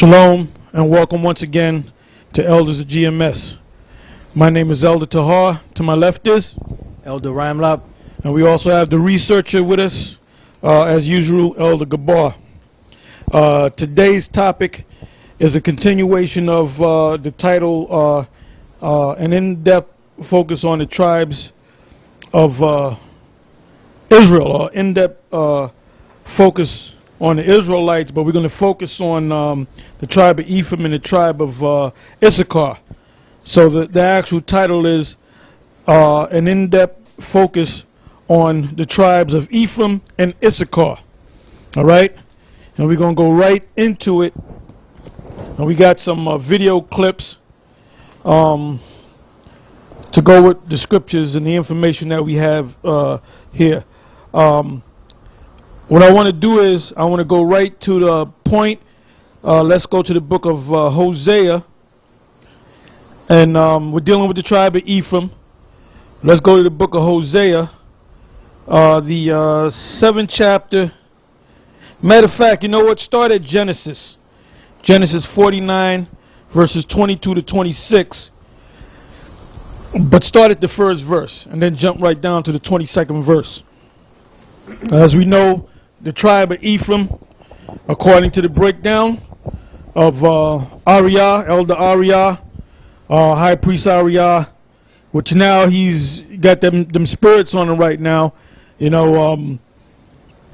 Shalom and welcome once again to Elders of GMS. My name is Elder Tahar. To my left is Elder Reup. And we also have the researcher with us, as usual, Elder Gabar. Today's topic is a continuation of the title, an in-depth focus on the tribes of Israel, or in-depth focus on the Israelites, but we're going to focus on the tribe of Ephraim and the tribe of Issachar. So the actual title is an in-depth focus on the tribes of Ephraim and Issachar. All right? And we're going to go right into it. And we got some video clips to go with the scriptures and the information that we have here. What I want to do is I want to go right to the point. Let's go to the book of Hosea. And we're dealing with the tribe of Ephraim. Let's go to the book of Hosea, the 7th chapter. Matter of fact, you know what? Start at Genesis. Genesis 49, verses 22 to 26. But start at the first verse and then jump right down to the 22nd verse. As we know, the tribe of Ephraim, according to the breakdown of Ariah, Elder Ariah, High Priest Ariah, which now he's got them spirits on him right now, you know, and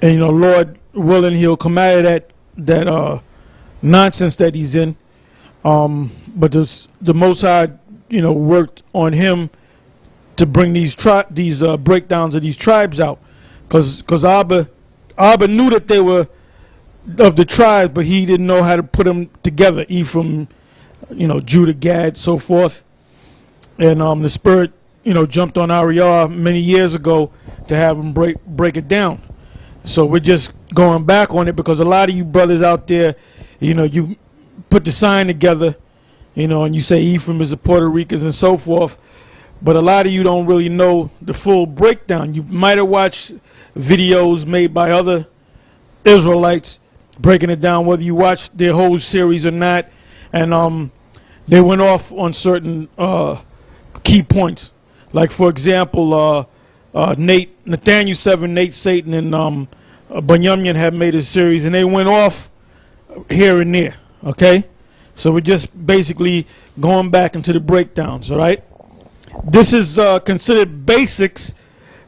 you know, Lord willing, he'll come out of that nonsense that he's in. But the Most High, you know, worked on him to bring these breakdowns of these tribes out, because Abba knew that they were of the tribes, but he didn't know how to put them together. Ephraim, you know, Judah, Gad, so forth. And the Spirit, you know, jumped on Ariah many years ago to have him break it down. So we're just going back on it because a lot of you brothers out there, you know, you put the sign together, you know, and you say Ephraim is the Puerto Ricans and so forth. But a lot of you don't really know the full breakdown. You might have watched videos made by other Israelites breaking it down, whether you watched their whole series or not, and they went off on certain key points. Like, for example, Nathaniel 7, Nate Satan, and Bunyamin have made a series, and they went off here and there. Okay, so we're just basically going back into the breakdowns. All right, this is considered basics,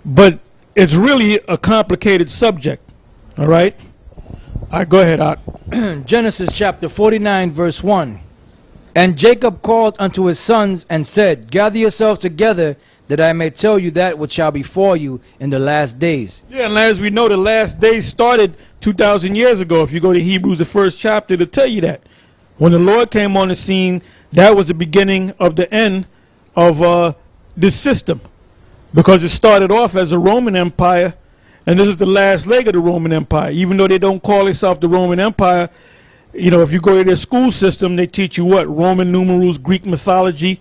but it's really a complicated subject. All right? All right, go ahead, Art. Genesis chapter 49, verse 1. And Jacob called unto his sons and said, Gather yourselves together, that I may tell you that which shall befall you in the last days. Yeah, and as we know, the last days started 2,000 years ago. If you go to Hebrews, the 1st chapter, it'll tell you that. When the Lord came on the scene, that was the beginning of the end of this system. Because it started off as a Roman Empire, and this is the last leg of the Roman Empire. Even though they don't call themselves the Roman Empire, you know, if you go to their school system, they teach you what? Roman numerals, Greek mythology,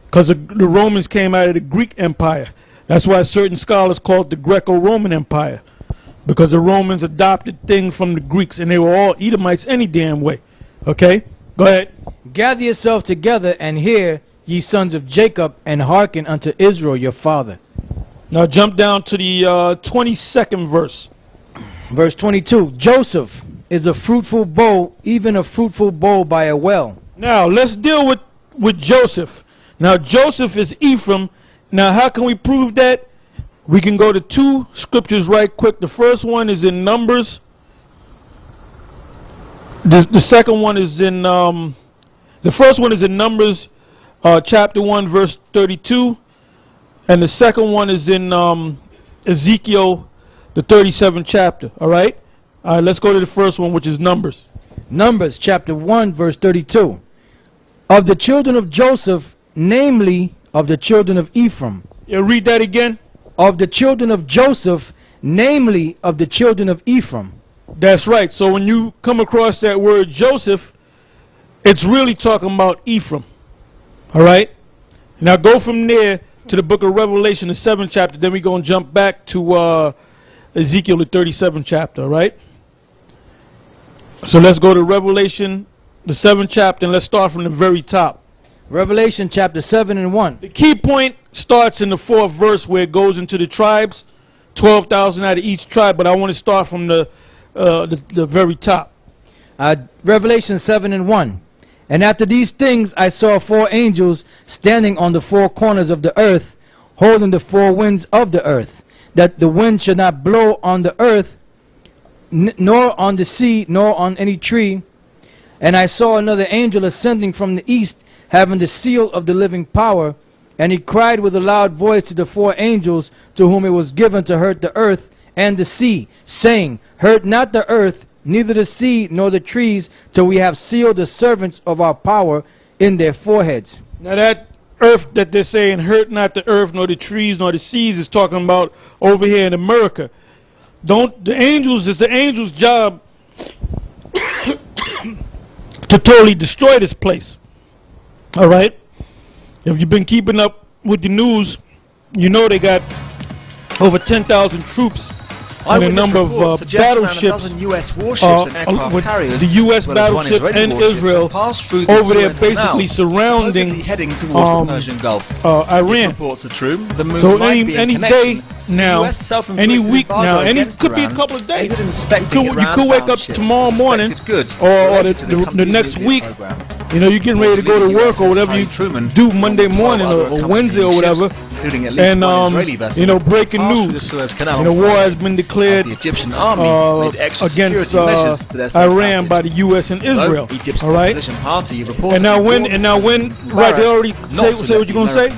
because the Romans came out of the Greek Empire. That's why certain scholars call it the Greco-Roman Empire, because the Romans adopted things from the Greeks, and they were all Edomites any damn way. Okay? Go ahead. Gather yourselves together and hear, ye sons of Jacob, and hearken unto Israel your father. Now jump down to the 22nd verse. Verse 22. Joseph is a fruitful bow, even a fruitful bow by a well. Now let's deal with Joseph. Now Joseph is Ephraim. Now how can we prove that? We can go to two scriptures right quick. The first one is in Numbers. The second one is in the first one is in Numbers chapter 1 verse 32. And the second one is in Ezekiel, the 37th chapter. All right? All right, let's go to the first one, which is Numbers. Numbers chapter 1, verse 32. Of the children of Joseph, namely of the children of Ephraim. Yeah, read that again. Of the children of Joseph, namely of the children of Ephraim. That's right. So when you come across that word Joseph, it's really talking about Ephraim. All right? Now go from there to the book of Revelation, the 7th chapter. Then we're going to jump back to Ezekiel, the 37th chapter, right? So let's go to Revelation the 7th chapter, and let's start from the very top. Revelation chapter 7 and 1. The key point starts in the 4th verse where it goes into the tribes, 12,000 out of each tribe, but I want to start from the very top. Revelation 7 and 1. And after these things I saw 4 angels standing on the 4 corners of the earth, holding the 4 winds of the earth, that the wind should not blow on the earth, nor on the sea, nor on any tree. And I saw another angel ascending from the east, having the seal of the living power. And he cried with a loud voice to the 4 angels to whom it was given to hurt the earth and the sea, saying, Hurt not the earth, neither the sea, nor the trees, till we have sealed the servants of our power in their foreheads. Now that earth that they're saying, hurt not the earth, nor the trees, nor the seas, is talking about over here in America. It's the angels' job to totally destroy this place. All right? If you've been keeping up with the news, you know they got over 10,000 troops and a number of battleships US warships and aircraft with carriers, the U.S. battleship and Israel over there basically surrounding heading towards the Persian Gulf. Iran. So any day now, any week now, could be a couple of days. You could wake up tomorrow morning or the next week. You know, you're getting ready to go to work or whatever you do Monday morning or Wednesday or whatever, and you know, breaking news. You know, war has been declared against Iran by the U.S. and Israel. All right. And now when right, they already say what you're gonna say.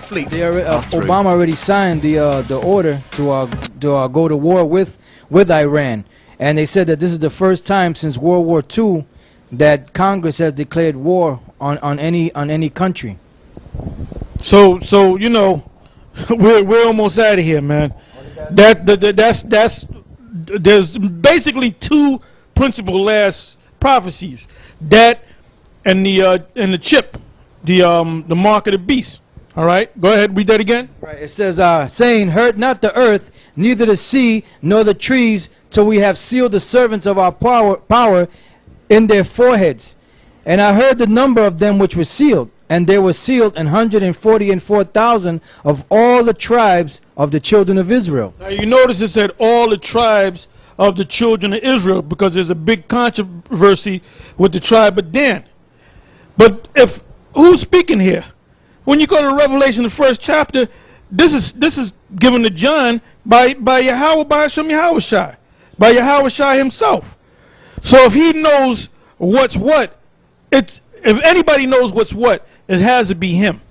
Obama already signed the order to go to war with Iran, and they said that this is the first time since World War II that Congress has declared war on any country. So you know, we're almost out of here, man. There's basically 2 principal last prophecies, that and the chip, the mark of the beast. All right, go ahead, read that again. Right, it says, saying, Hurt not the earth, neither the sea, nor the trees, till we have sealed the servants of our power in their foreheads. And I heard the number of them which were sealed, and there were sealed 144,000 of all the tribes of the children of Israel. Now you notice it said all the tribes of the children of Israel, because there's a big controversy with the tribe of Dan. But who's speaking here? When you go to Revelation, the 1st chapter, this is given to John by Yahweh, by Hashem Yahushai, by Yahushai himself. So if he knows what's what, if anybody knows what's what, it has to be him.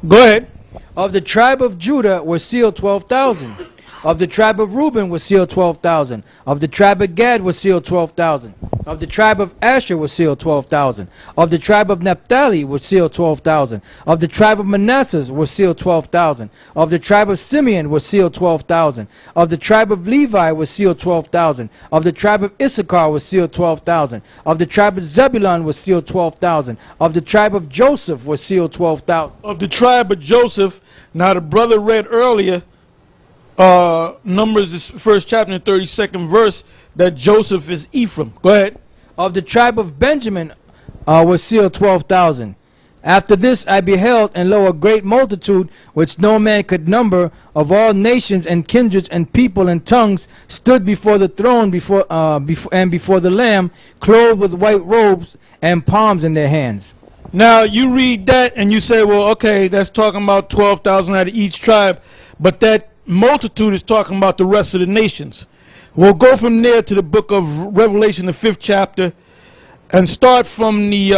Go ahead. Of the tribe of Judah were sealed 12,000. Of the tribe of Reuben was sealed 12,000. Of the tribe of Gad was sealed 12,000. Of the tribe of Asher was sealed 12,000. Of the tribe of Naphtali was sealed 12,000. Of the tribe of Manasseh was sealed 12,000. Of the tribe of Simeon was sealed 12,000. Of the tribe of Levi was sealed 12,000. Of the tribe of Issachar was sealed 12,000. Of the tribe of Zebulun was sealed 12,000. Of the tribe of Joseph was sealed 12,000. Of the tribe of Joseph, now the brother read earlier, Numbers, the 1st chapter and 32nd verse, that Joseph is Ephraim. Go ahead. Of the tribe of Benjamin was sealed 12,000. After this I beheld, and lo, a great multitude, which no man could number, of all nations and kindreds and people and tongues, stood before the throne before the Lamb, clothed with white robes and palms in their hands. Now you read that and you say, well, okay, that's talking about 12,000 out of each tribe, but that multitude is talking about the rest of the nations. We'll go from there to the book of Revelation, the 5th chapter, and start from the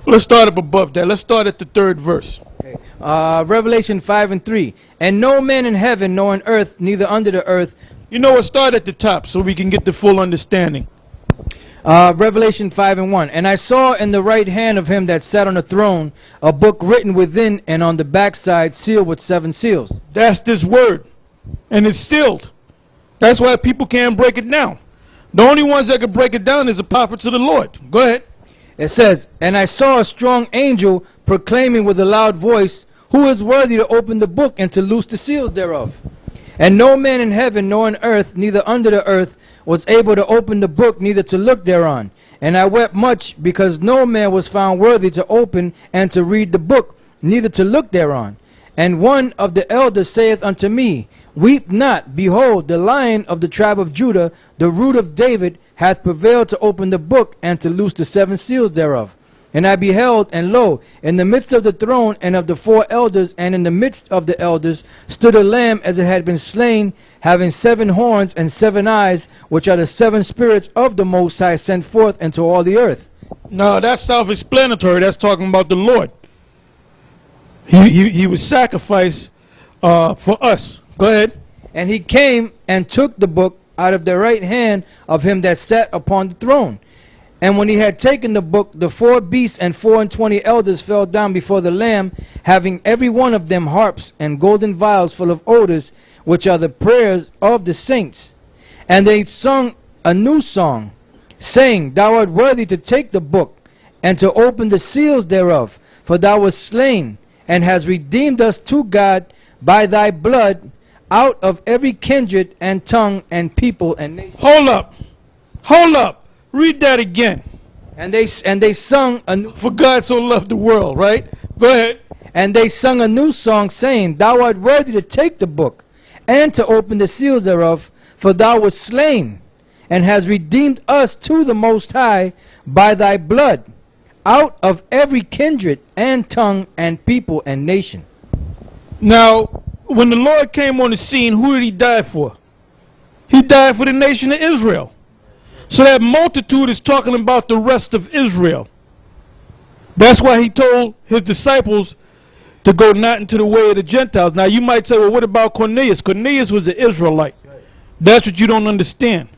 let's start up above that. Let's start at the 3rd verse. Okay. Revelation 5 and 3. And no man in heaven nor on earth, neither under the earth. You know what? Start at the top so we can get the full understanding. Revelation 5 and 1. And I saw in the right hand of him that sat on the throne a book written within and on the backside, sealed with 7 seals. That's this word. And it's sealed. That's why people can't break it down. The only ones that can break it down is the prophets of the Lord. Go ahead. It says, And I saw a strong angel proclaiming with a loud voice, Who is worthy to open the book and to loose the seals thereof? And no man in heaven nor on earth, neither under the earth, was able to open the book, neither to look thereon. And I wept much, because no man was found worthy to open and to read the book, neither to look thereon. And one of the elders saith unto me, Weep not, behold, the Lion of the tribe of Judah, the root of David, hath prevailed to open the book and to loose the 7 seals thereof. And I beheld, and lo, in the midst of the throne and of the 4 elders, and in the midst of the elders, stood a lamb as it had been slain, having 7 horns and 7 eyes, which are the 7 spirits of the Most High sent forth into all the earth. No, that's self-explanatory. That's talking about the Lord. He was sacrificed for us. Go ahead. And he came and took the book out of the right hand of him that sat upon the throne. And when he had taken the book, the 4 beasts and 24 elders fell down before the Lamb, having every one of them harps and golden vials full of odors, which are the prayers of the saints. And they sung a new song, saying, Thou art worthy to take the book, and to open the seals thereof, for thou wast slain, and hast redeemed us to God by thy blood, out of every kindred and tongue and people and nation. Hold up. Hold up. Read that again. And they sung a new, for God so loved the world, right? Go ahead. And they sung a new song, saying, Thou art worthy to take the book, and to open the seals thereof, for thou wast slain, and hast redeemed us to the Most High by thy blood, out of every kindred and tongue and people and nation. Now, when the Lord came on the scene, who did he die for? He died for the nation of Israel. So that multitude is talking about the rest of Israel. That's why he told his disciples to go not into the way of the Gentiles. Now you might say, well, what about Cornelius? Cornelius was an Israelite. That's what you don't understand.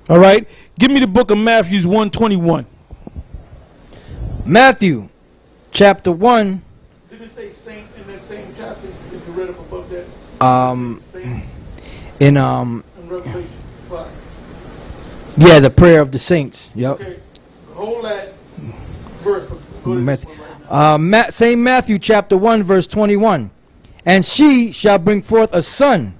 All right? Give me the book of Matthew 1:21. Matthew chapter 1. Did it say saint in that same chapter? If you read up above that? In Revelation 5. Yeah, the prayer of the saints. Yep. Okay. Hold that verse. St. Matthew chapter 1 verse 21. And she shall bring forth a son,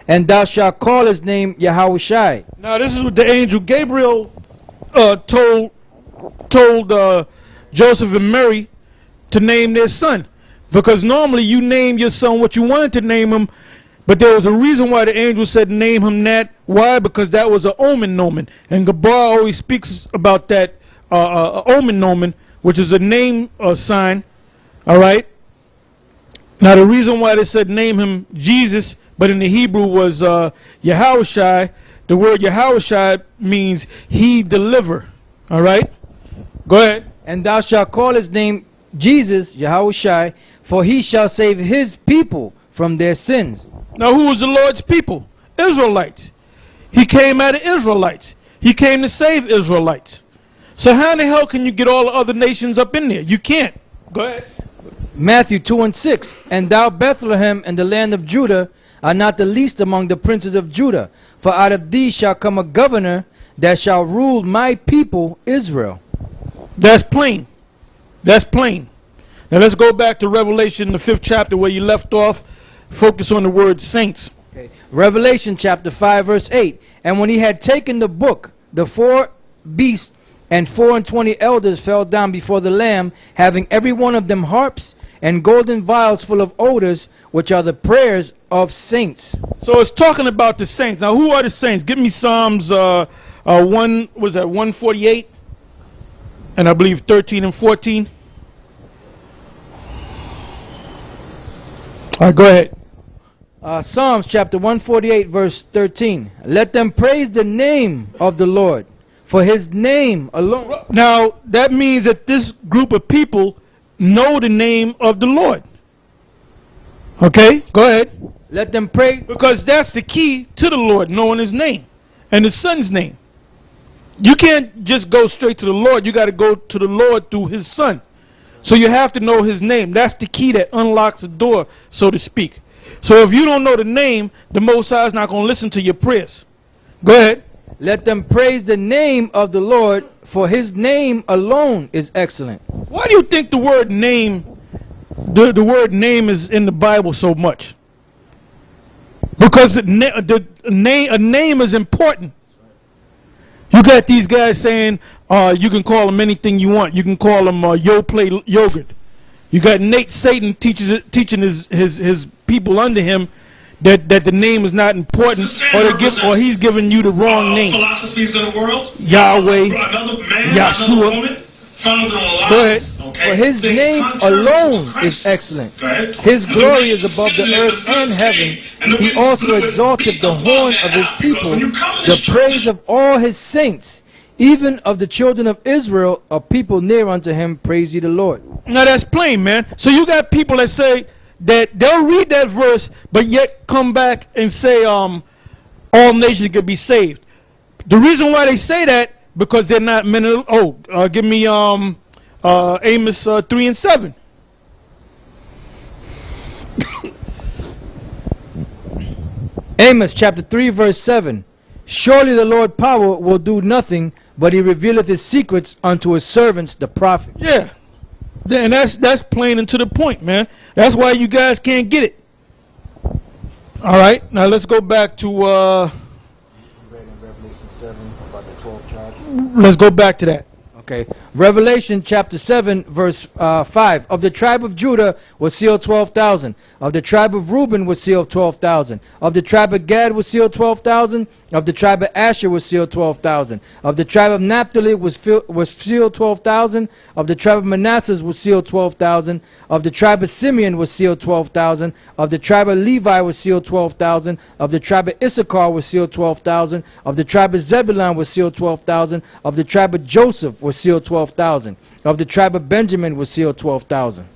and thou shalt call his name Yahushai. Now this is what the angel Gabriel told Joseph and Mary to name their son. Because normally you name your son what you wanted to name him, but there was a reason why the angel said name him that. Why? Because that was an omen nomen. And Gabar always speaks about that omen nomen, which is a name sign. Alright? Now the reason why they said name him Jesus, but in the Hebrew was Yahushai. The word Yahushai means he deliver. Alright? Go ahead. And thou shalt call his name Jesus, Yahushai, for he shall save his people from their sins. Now who was the Lord's people? Israelites. He came out of Israelites. He came to save Israelites. So how in the hell can you get all the other nations up in there? You can't. Go ahead. Matthew 2:6. And thou Bethlehem in the land of Judah are not the least among the princes of Judah, for out of thee shall come a governor that shall rule my people Israel. That's plain. That's plain. Now let's go back to Revelation, the 5th chapter, where you left off. Focus on the word saints. Okay. Revelation chapter 5 verse 8. And when he had taken the book, the 4 beasts and 24 elders fell down before the Lamb, having every one of them harps and golden vials full of odors, which are the prayers of saints. So it's talking about the saints. Now who are the saints? Give me Psalms 148 and I believe 13 and 14. All right, go ahead. Psalms chapter 148 verse 13. Let them praise the name of the Lord, for his name alone. Now that means that this group of people know the name of the Lord. Okay, go ahead. Let them praise. Because that's the key to the Lord, knowing his name and his son's name. You can't just go straight to the Lord. You got to go to the Lord through his son. So you have to know his name. That's the key that unlocks the door, so to speak. So if you don't know the name, the Most High is not going to listen to your prayers. Go ahead. Let them praise the name of the Lord, for his name alone is excellent. Why do you think the word name, the word name is in the Bible so much? Because a name is important. You got these guys saying you can call them anything you want. You can call them Yo Play Yogurt. You got Nate Satan teaching his people under him that the name is not important, or he's giving you the wrong name. Philosophies of the world. Yahweh, Another man, Yahshua. another woman, founded on lies. Go ahead. Okay. For his Think name contrary alone to is Christ. excellent. Go ahead. His And glory the way is above the he's earth sitting in and the heaven. first and the He way also you would exalted be the above horn that of his because people, when you come to the this praise church- of all his saints, even of the children of Israel, a people near unto him. Praise ye the Lord. Now that's plain, man. So you got people that say that they'll read that verse, but yet come back and say all nations could be saved. The reason why they say that, because they're not men of, give me Amos 3 and 7. Amos chapter 3 verse 7. Surely the Lord power will do nothing, but he revealeth his secrets unto his servants the prophets. Yeah. And that's plain and to the point, man. That's why you guys can't get it. All right. Now let's go back to Revelation 7 about the 12 tribes. let's go back to that. Okay. Revelation chapter 7 verse 5. Of the tribe of Judah was sealed 12,000. Of the tribe of Reuben was sealed 12,000. Of the tribe of Gad was sealed 12,000. Of the tribe of Asher was sealed 12,000. Of the tribe of Naphtali was sealed 12,000. Of the tribe of Manasseh was sealed 12,000. Of the tribe of Simeon was sealed 12,000. Of the tribe of Levi was sealed 12,000. Of the tribe of Issachar was sealed 12,000. Of the tribe of Zebulun was sealed 12,000. Of the tribe of Joseph was sealed 12,000. Of the tribe of Benjamin was sealed 12,000.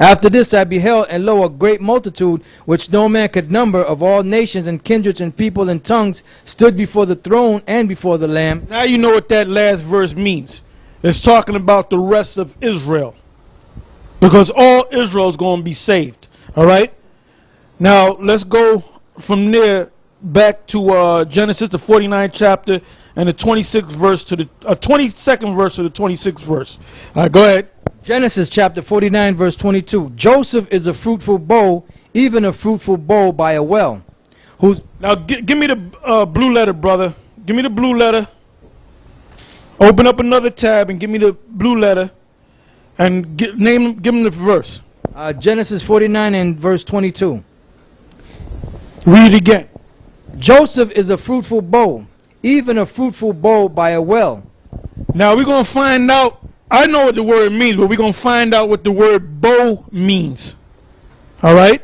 After this I beheld, and lo, a great multitude, which no man could number, of all nations and kindreds and people and tongues, stood before the throne and before the Lamb. Now you know what that last verse means. It's talking about the rest of Israel. Because all Israel is going to be saved. All right? Now let's go from there back to Genesis, the 49th chapter, and the 26th verse to the 22nd verse to the 26th verse. All right, go ahead. Genesis chapter 49 verse 22. Joseph is a fruitful bow, even a fruitful bow by a well. Now give me the blue letter, brother. Give me the blue letter. Open up another tab and give me the blue letter, and give him the verse. Genesis 49 and verse 22. Read it again. Joseph is a fruitful bow, even a fruitful bow by a well. Now we're going to find out. I know what the word means, but we're going to find out what the word bow means. All right?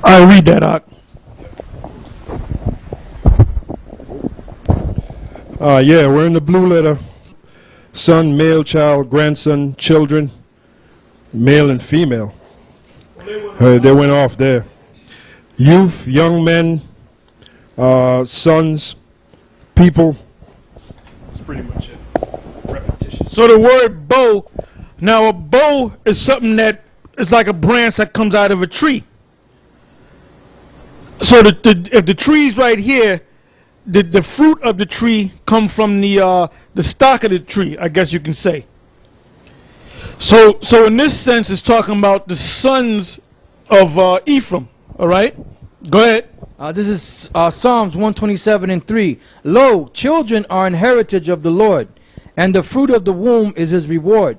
I read that out. Yeah, we're in the blue letter. Son, male, child, grandson, children, male and female. They went off there. Youth, young men, sons, people. That's pretty much it. Repetition. So the word bow, now a bow is something that is like a branch that comes out of a tree. So if the tree's right here, the fruit of the tree come from the stock of the tree, I guess you can say. So in this sense, it's talking about the sons of Ephraim. All right, go ahead. This is Psalms 127 and 3. Lo, children are an heritage of the Lord, and the fruit of the womb is his reward.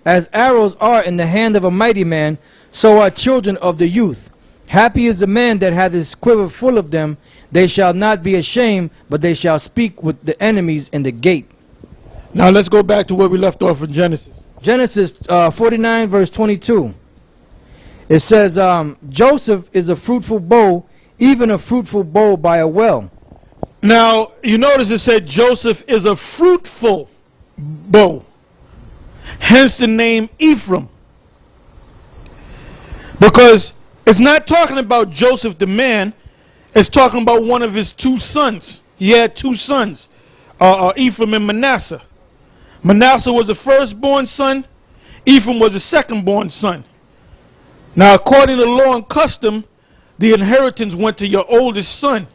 As arrows are in the hand of a mighty man, so are children of the youth. Happy is the man that hath his quiver full of them. They shall not be ashamed, but they shall speak with the enemies in the gate. Now let's go back to where we left off in Genesis. Genesis 49 verse 22. It says, Joseph is a fruitful bow, even a fruitful bow by a well. Now, you notice it said Joseph is a fruitful bow. Hence the name Ephraim. Because it's not talking about Joseph the man. It's talking about one of his two sons. He had two sons, Ephraim and Manasseh. Manasseh was the firstborn son. Ephraim was the secondborn son. Now, according to law and custom, the inheritance went to your oldest son.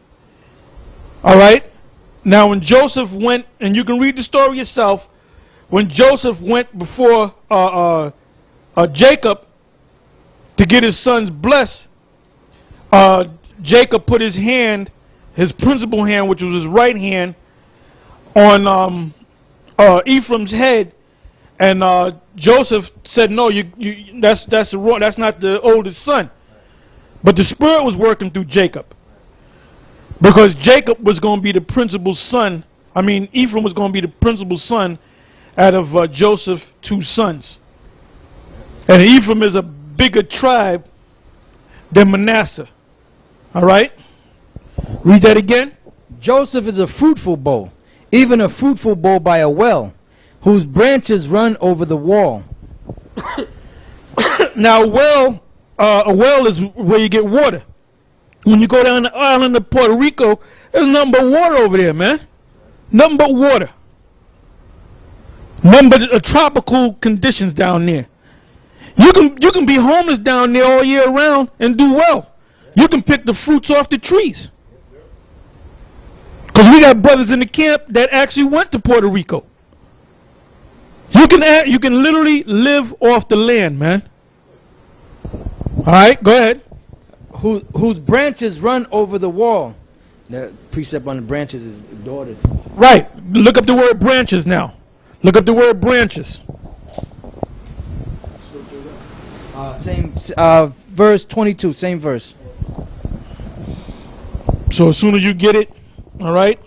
All right? Now, when Joseph went, and you can read the story yourself, when Joseph went before Jacob to get his sons blessed, Jacob put his hand his principal hand, which was his right hand, on Ephraim's head, and Joseph said, "No, that's wrong. That's not the oldest son." But the Spirit was working through Jacob, because Jacob was going to be the principal son. I mean, Ephraim was going to be the principal son out of Joseph's 2 sons. And Ephraim is a bigger tribe than Manasseh. All right? Read that again. Joseph is a fruitful bow, even a fruitful bow by a well, whose branches run over the wall. Now, a well is where you get water. When you go down the island of Puerto Rico, there's nothing but water over there, man. Nothing but water. Nothing but tropical conditions down there. You can be homeless down there all year round and do well. You can pick the fruits off the trees. Because we got brothers in the camp that actually went to Puerto Rico. You can literally live off the land, man. All right, go ahead. Whose branches run over the wall. The precept on the branches is daughters. Right. Look up the word branches now. Look up the word branches. Same verse 22, same verse. So as soon as you get it, all right?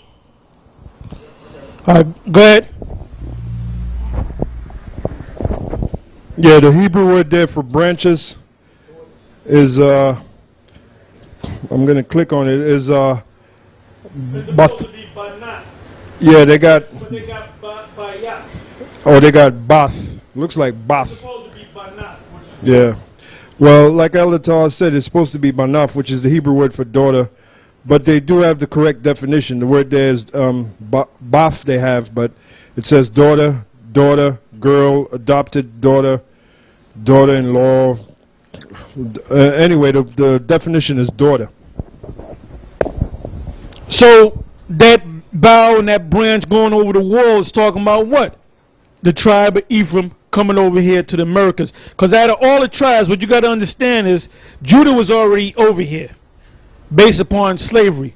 All right, go ahead. Yeah, the Hebrew word there for branches is, I'm going to click on it, is, yeah, they got, oh, they got bath. Looks like bath. Yeah. Well, like Elder Tar said, it's supposed to be banaf, which is the Hebrew word for daughter. But they do have the correct definition. The word there is bath they have, but it says daughter, daughter, girl, adopted daughter, daughter-in-law. Anyway, the definition is daughter. So that bough and that branch going over the wall is talking about what? The tribe of Ephraim coming over here to the Americas. Because out of all the tribes, what you got to understand is Judah was already over here based upon slavery.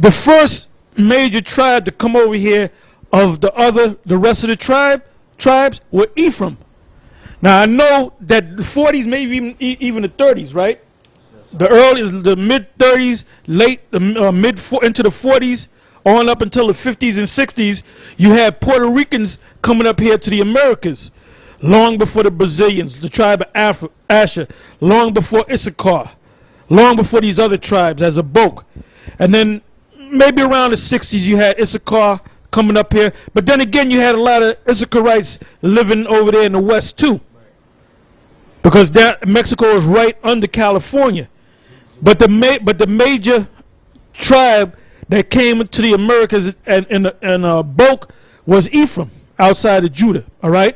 The first major tribe to come over here of the rest of the tribes were Ephraim. Now I know that the 40s, maybe even the 30s, right? The mid 30s, into the 40s, on up until the 50s and 60s, you had Puerto Ricans coming up here to the Americas, long before the Brazilians, the tribe of Asher, long before Issachar, long before these other tribes as a bulk. And then maybe around the 60s you had Issachar coming up here, but then again you had a lot of Issacharites living over there in the west too, because Mexico is right under California. But the major tribe that came to the Americas and bulk was Ephraim, outside of Judah. All right.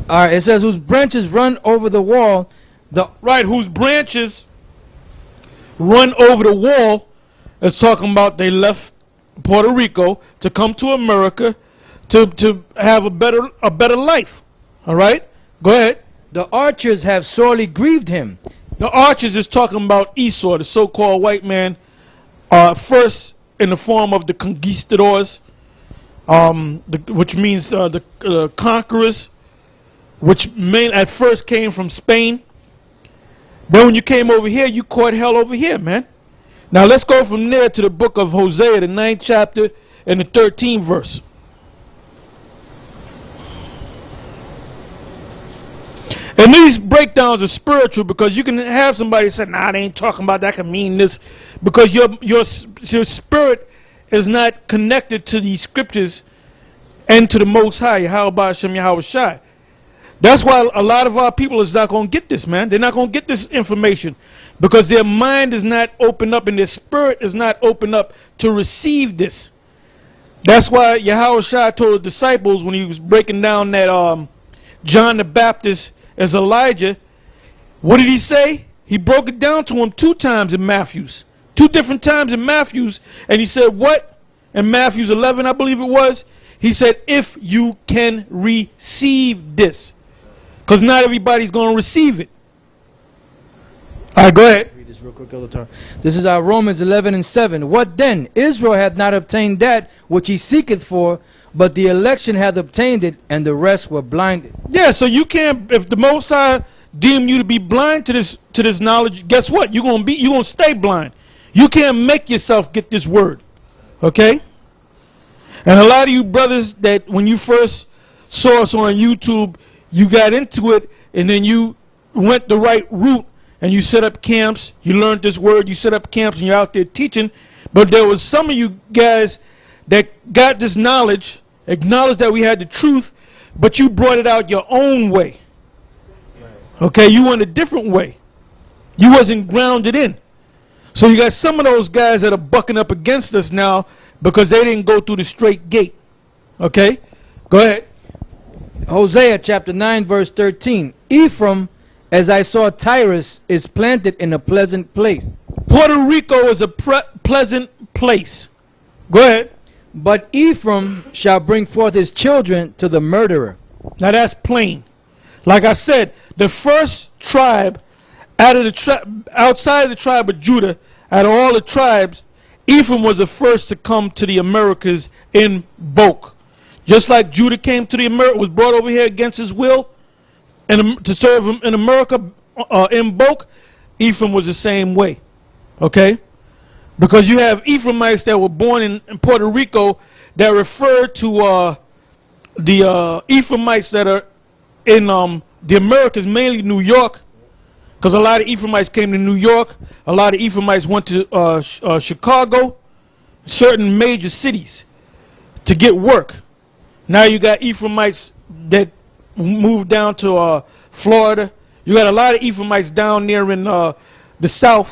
All right. It says whose branches run over the wall. Whose branches run over the wall is talking about they left Puerto Rico to come to America to have a better life. All right. Go ahead. The archers have sorely grieved him. The archers is talking about Esau, the so-called white man, first in the form of the conquistadors, which means the conquerors, which at first came from Spain. Then when you came over here, you caught hell over here, man. Now let's go from there to the book of Hosea, the 9th chapter and the 13th verse. And these breakdowns are spiritual, because you can have somebody say, nah, they ain't talking about that, can mean this, because your spirit is not connected to these scriptures and to the Most High, Yahweh Shem Yahweh Shai. That's why a lot of our people is not going to get this, man. They're not going to get this information, because their mind is not open up and their spirit is not open up to receive this. That's why Yahweh Shai told the disciples when he was breaking down that John the Baptist as Elijah, what did he say? He broke it down to him 2 times in Matthew's. 2 different times in Matthew's. And he said, what? In Matthew's 11, I believe it was. He said, if you can receive this. Because not everybody's going to receive it. All right, go ahead. Read this real quick, Elder. This is Romans 11:7. What then? Israel hath not obtained that which he seeketh for, but the election hath obtained it, and the rest were blinded. Yeah, so you can't, if the Most High deem you to be blind to this knowledge, guess what? You're gonna stay blind. You can't make yourself get this word. Okay? And a lot of you brothers that when you first saw us on YouTube, you got into it and then you went the right route and you set up camps, you learned this word, you set up camps and you're out there teaching. But there was some of you guys that got this knowledge, acknowledged that we had the truth, but you brought it out your own way. Okay, you went a different way. You wasn't grounded in. So you got some of those guys that are bucking up against us now because they didn't go through the straight gate. Okay? Go ahead. Hosea chapter 9 verse 13. Ephraim, as I saw Tyrus, is planted in a pleasant place. Puerto Rico is a pleasant place. Go ahead. But Ephraim shall bring forth his children to the murderer. Now that's plain. Like I said, the first tribe out of the outside of the tribe of Judah, out of all the tribes, Ephraim was the first to come to the Americas in bulk. Just like Judah came to the Americas, was brought over here against his will, and to serve him in America in bulk, Ephraim was the same way. Okay? Because you have Ephraimites that were born in Puerto Rico that refer to the Ephraimites that are in the Americas, mainly New York. Because a lot of Ephraimites came to New York. A lot of Ephraimites went to Chicago, certain major cities, to get work. Now you got Ephraimites that moved down to Florida. You got a lot of Ephraimites down there in the South.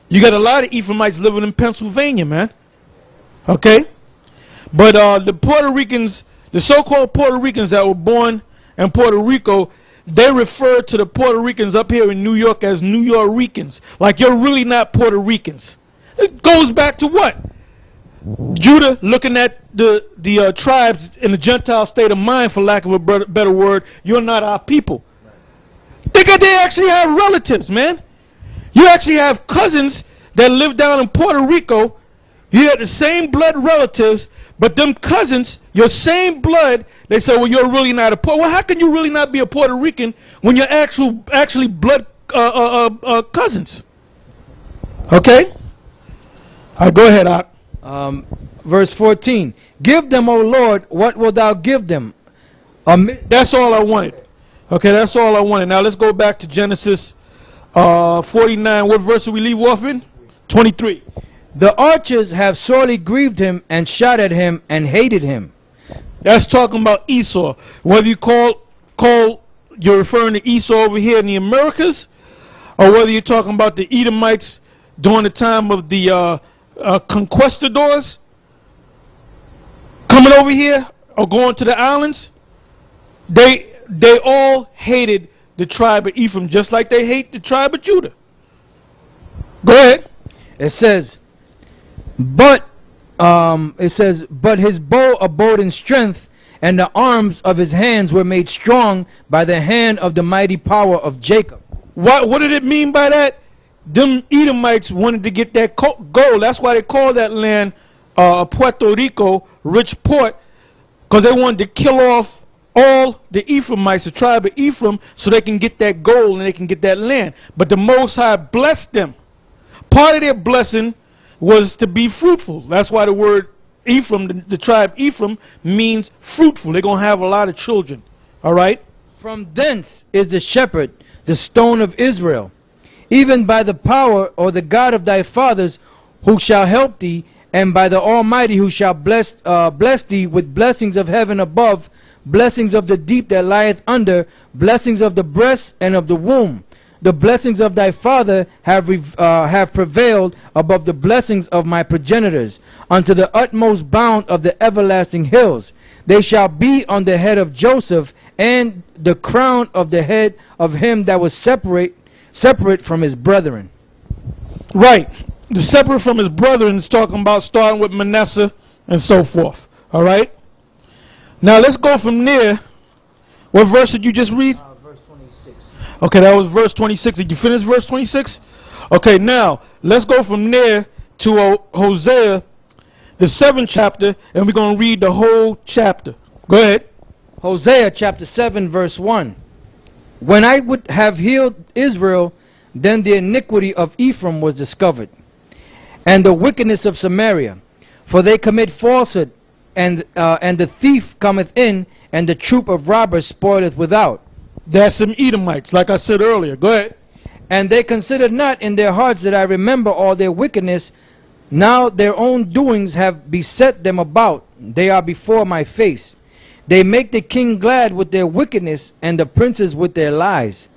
You got a lot of Ephraimites living in Pennsylvania, man. Okay? But the Puerto Ricans, the so-called Puerto Ricans that were born in Puerto Rico, they refer to the Puerto Ricans up here in New York as New York Ricans. Like you're really not Puerto Ricans. It goes back to what? Judah looking at the tribes in the Gentile state of mind, for lack of a better word, you're not our people. They actually have relatives, man. You actually have cousins that live down in Puerto Rico. You have the same blood relatives, but them cousins, your same blood, they say, well, you're really not a Puerto. Well, how can you really not be a Puerto Rican when you're actually blood cousins? Okay? All right, go ahead, Ak. Verse 14. Give them, O Lord, what wilt thou give them? That's all I wanted. Okay, that's all I wanted. Now let's go back to Genesis 49. What verse did we leave off in? 23. The archers have sorely grieved him and shot at him and hated him. That's talking about Esau. Whether you you're referring to Esau over here in the Americas, or whether you're talking about the Edomites during the time of the conquistadors coming over here or going to the islands, they all hated the tribe of Ephraim just like they hate the tribe of Judah. Go ahead. It says, but his bow abode in strength, and the arms of his hands were made strong by the hand of the mighty power of Jacob. What did it mean by that? Them Edomites wanted to get that gold. That's why they call that land Puerto Rico, rich port, because they wanted to kill off all the Ephraimites, the tribe of Ephraim, so they can get that gold and they can get that land. But the Most High blessed them. Part of their blessing was to be fruitful. That's why the word Ephraim, the tribe Ephraim, means fruitful. They're going to have a lot of children. All right? From thence is the shepherd, the stone of Israel, even by the power or the God of thy fathers, who shall help thee, and by the Almighty, who shall bless thee with blessings of heaven above, blessings of the deep that lieth under, blessings of the breast and of the womb. The blessings of thy father have prevailed above the blessings of my progenitors, unto the utmost bound of the everlasting hills. They shall be on the head of Joseph, and the crown of the head of him that was separate from his brethren. Right. The separate from his brethren is talking about starting with Manasseh and so forth. All right? Now let's go from there. What verse did you just read? Verse 26. Okay, that was verse 26. Did you finish verse 26? Okay, now let's go from there to Hosea, the 7th chapter, and we're going to read the whole chapter. Go ahead. Hosea chapter 7 verse 1. When I would have healed Israel, then the iniquity of Ephraim was discovered, and the wickedness of Samaria. For they commit falsehood, and the thief cometh in, and the troop of robbers spoileth without. That's some Edomites, like I said earlier. Go ahead. And they consider not in their hearts that I remember all their wickedness. Now their own doings have beset them about. They are before my face. They make the king glad with their wickedness, and the princes with their lies.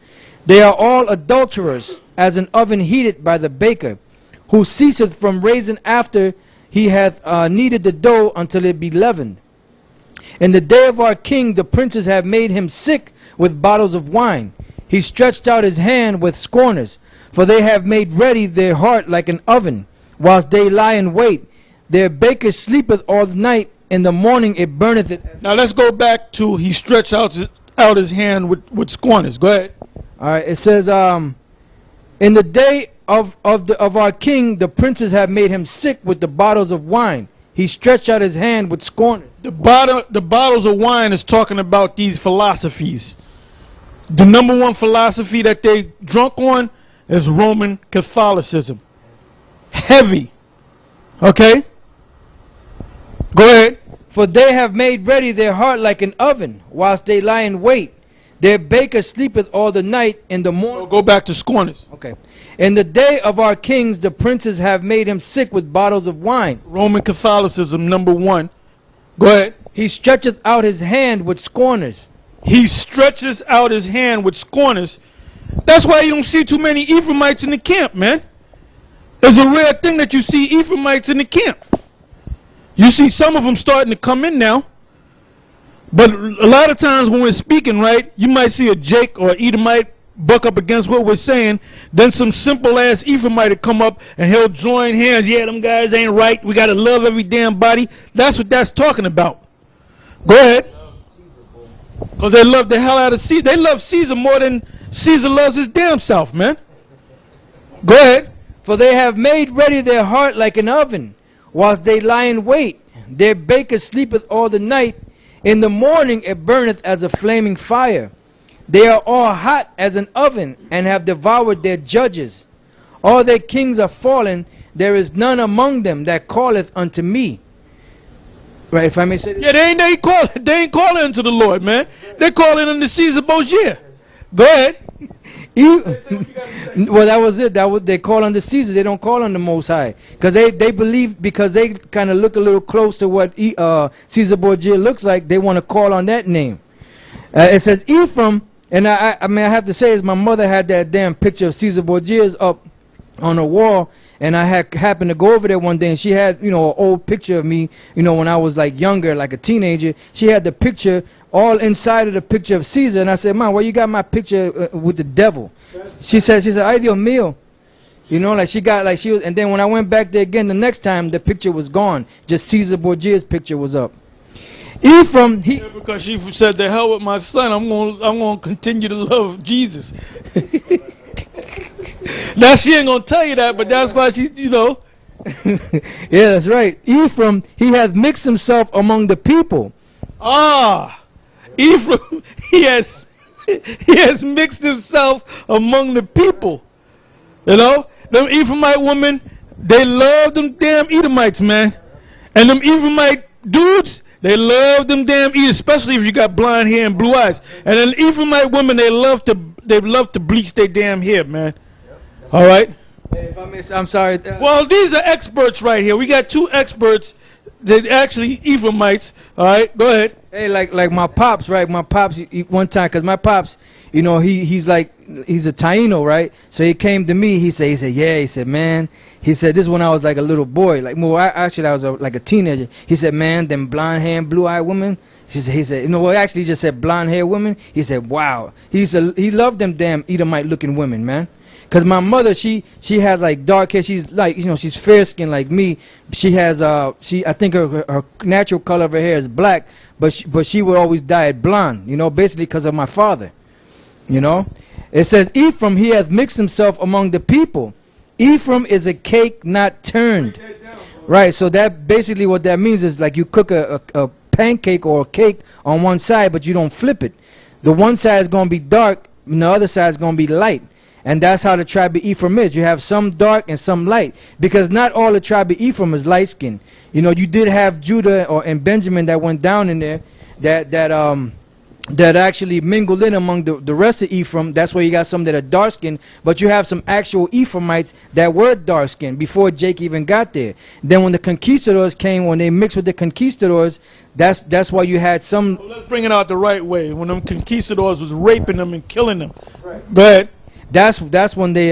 They are all adulterers, as an oven heated by the baker, who ceaseth from raising after he hath kneaded the dough until it be leavened. In the day of our king the princes have made him sick with bottles of wine. He stretched out his hand with scorners, for they have made ready their heart like an oven, whilst they lie in wait. Their baker sleepeth all night, in the morning it burneth it. Now let's go back to he stretched out his hand with scorners. Go ahead. Alright, it says, in the day of our king, the princes have made him sick with the bottles of wine. He stretched out his hand with scorners. The bottles of wine is talking about these philosophies. The number one philosophy that they drunk on is Roman Catholicism. Heavy. Okay? Go ahead. For they have made ready their heart like an oven, whilst they lie in wait. Their baker sleepeth all the night, in the morning. Go back to scorners. Okay. In the day of our kings, the princes have made him sick with bottles of wine. Roman Catholicism, number one. Go ahead. He stretcheth out his hand with scorners. He stretches out his hand with scorners. That's why you don't see too many Ephraimites in the camp, man. It's a rare thing that you see Ephraimites in the camp. You see some of them starting to come in now. But a lot of times when we're speaking, right, you might see a Jake or Edomite buck up against what we're saying. Then some simple ass Ephraimite will come up and he'll join hands. Yeah, them guys ain't right. We got to love every damn body. That's what that's talking about. Go ahead. Because they love the hell out of Caesar. They love Caesar more than Caesar loves his damn self, man. Go ahead. For they have made ready their heart like an oven, whilst they lie in wait. Their baker sleepeth all the night. In the morning it burneth as a flaming fire. They are all hot as an oven, and have devoured their judges. All their kings are fallen. There is none among them that calleth unto me. Right, if I may say this. Yeah, they ain't calling unto the Lord, man. They're calling unto Caesar Borgia. Go ahead. Well, that was it. They call on the Caesar. They don't call on the Most High, because they believe, because they kind of look a little close to what Caesar Borgia looks like. They want to call on that name. It says Ephraim, and I mean I have to say is my mother had that damn picture of Caesar Borgia's up on the wall, and I happened to go over there one day, and she had, you know, an old picture of me, you know, when I was like younger, like a teenager. She had the picture all inside of the picture of Caesar, and I said, "Mom, why you got my picture with the devil?" She said, "Ay Dios mío," you know, like she got, like she was. And then when I went back there again the next time, the picture was gone. Just Caesar Borgia's picture was up. Ephraim, yeah, because she said, "The hell with my son. I'm gonna continue to love Jesus." Now she ain't gonna tell you that, but that's why she, you know. Yeah, that's right. Ephraim, he hath mixed himself among the people. Ephraim, he has mixed himself among the people. You know, them Ephraimite women, they love them damn Edomites, man. And them Ephraimite dudes, they love them damn Edomites, especially if you got blonde hair and blue eyes. And then Ephraimite women, they love to bleach their damn hair, man. All right. Hey, I'm sorry. Well, these are experts right here. We got two experts that actually Ephraimites. All right, go ahead. Hey, like my pops, right? My pops, one time, because my pops, you know, he's a Taino, right? So he came to me. He said, yeah. He said, man. He said, this is when I was like a little boy. Like, well, actually, I was like a teenager. He said, man, them blonde hair and blue eyed women. He said, you know, well, actually, he just said blonde hair women. He said, wow. He loved them damn Edomite looking women, man. Because my mother, she has like dark hair. She's like, you know, she's fair skinned like me. She has I think her natural color of her hair is black, but she would always dye it blonde, you know, basically because of my father. You know, it says Ephraim, he hath mixed himself among the people, Ephraim is a cake not turned. Right, so that basically what that means is like you cook a pancake or a cake on one side, but you don't flip it. The one side is going to be dark, and the other side is going to be light. And that's how the tribe of Ephraim is. You have some dark and some light. Because not all the tribe of Ephraim is light-skinned. You know, you did have Judah and Benjamin that went down in there that actually mingled in among the rest of Ephraim. That's where you got some that are dark-skinned. But you have some actual Ephraimites that were dark-skinned before Jake even got there. Then when the conquistadors came, when they mixed with the conquistadors, that's why you had some... Well, let's bring it out the right way. When them conquistadors was raping them and killing them. Right. But... That's when they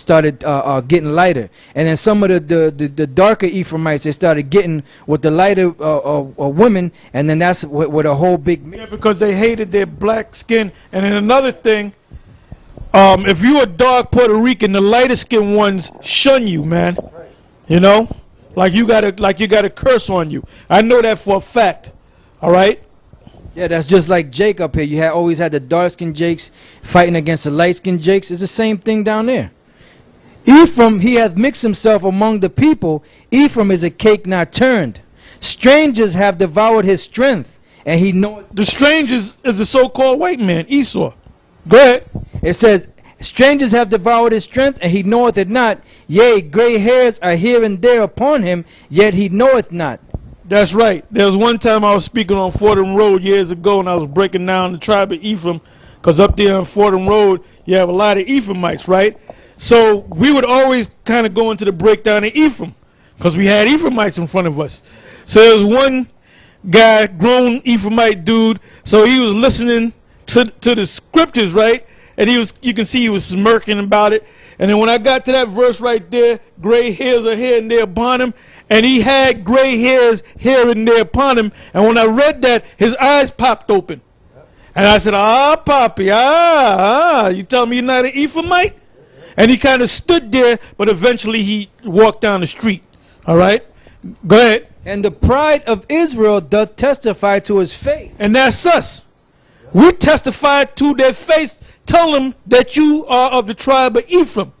started getting lighter, and then some of the darker Ephraimites, they started getting with the lighter women, and then that's with a whole big yeah, because they hated their black skin. And then another thing, if you a dark Puerto Rican, the lighter skinned ones shun you, man. Right. You know, like you got a curse on you. I know that for a fact. All right. Yeah, that's just like Jake up here. You always had the dark-skinned Jakes fighting against the light-skinned Jakes. It's the same thing down there. Ephraim, he hath mixed himself among the people. Ephraim is a cake not turned. Strangers have devoured his strength, and he knoweth. The strangers is the so-called white man, Esau. Go ahead. It says, strangers have devoured his strength, and he knoweth it not. Yea, gray hairs are here and there upon him, yet he knoweth not. That's right. There was one time I was speaking on Fordham Road years ago, and I was breaking down the tribe of Ephraim, because up there on Fordham Road, you have a lot of Ephraimites, right? So we would always kind of go into the breakdown of Ephraim, because we had Ephraimites in front of us. So there was one guy, grown Ephraimite dude, so he was listening to the scriptures, right? And you can see he was smirking about it. And then when I got to that verse right there, gray hairs are here and there upon him, and he had gray hairs here and there upon him. And when I read that, his eyes popped open. And I said, Poppy, you tell me you're not an Ephraimite? And he kind of stood there, but eventually he walked down the street. All right? Go ahead. And the pride of Israel doth testify to his face. And that's us. We testify to their face. Tell them that you are of the tribe of Ephraim.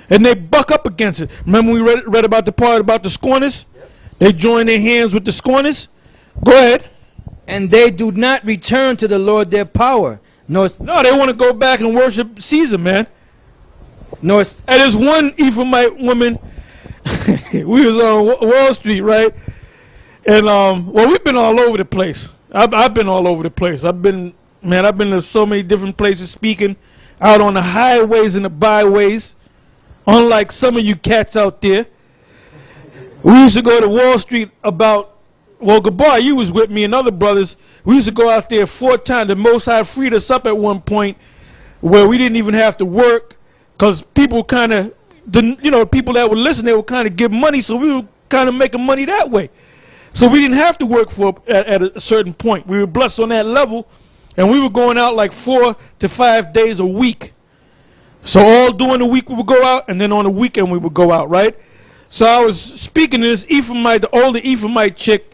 And they buck up against it. Remember we read about the part about the scorners? Yep. They join their hands with the scorners. Go ahead. And they do not return to the Lord their power. No, they want to go back and worship Caesar, man. And there's one Ephraimite woman. We was on Wall Street, right? And well, we've been all over the place. I've been all over the place. I've been to so many different places speaking, out on the highways and the byways. Unlike some of you cats out there. We used to go to Wall Street Gabar, you was with me and other brothers. We used to go out there 4 times. The Most High freed us up at one point where we didn't even have to work, because people kind of, people that would listen, they would kind of give money, so we were kind of making money that way. So we didn't have to work at a certain point. We were blessed on that level, and we were going out like 4 to 5 days a week. So all during the week we would go out, and then on the weekend we would go out, right? So I was speaking to this Ephraimite, the older Ephraimite chick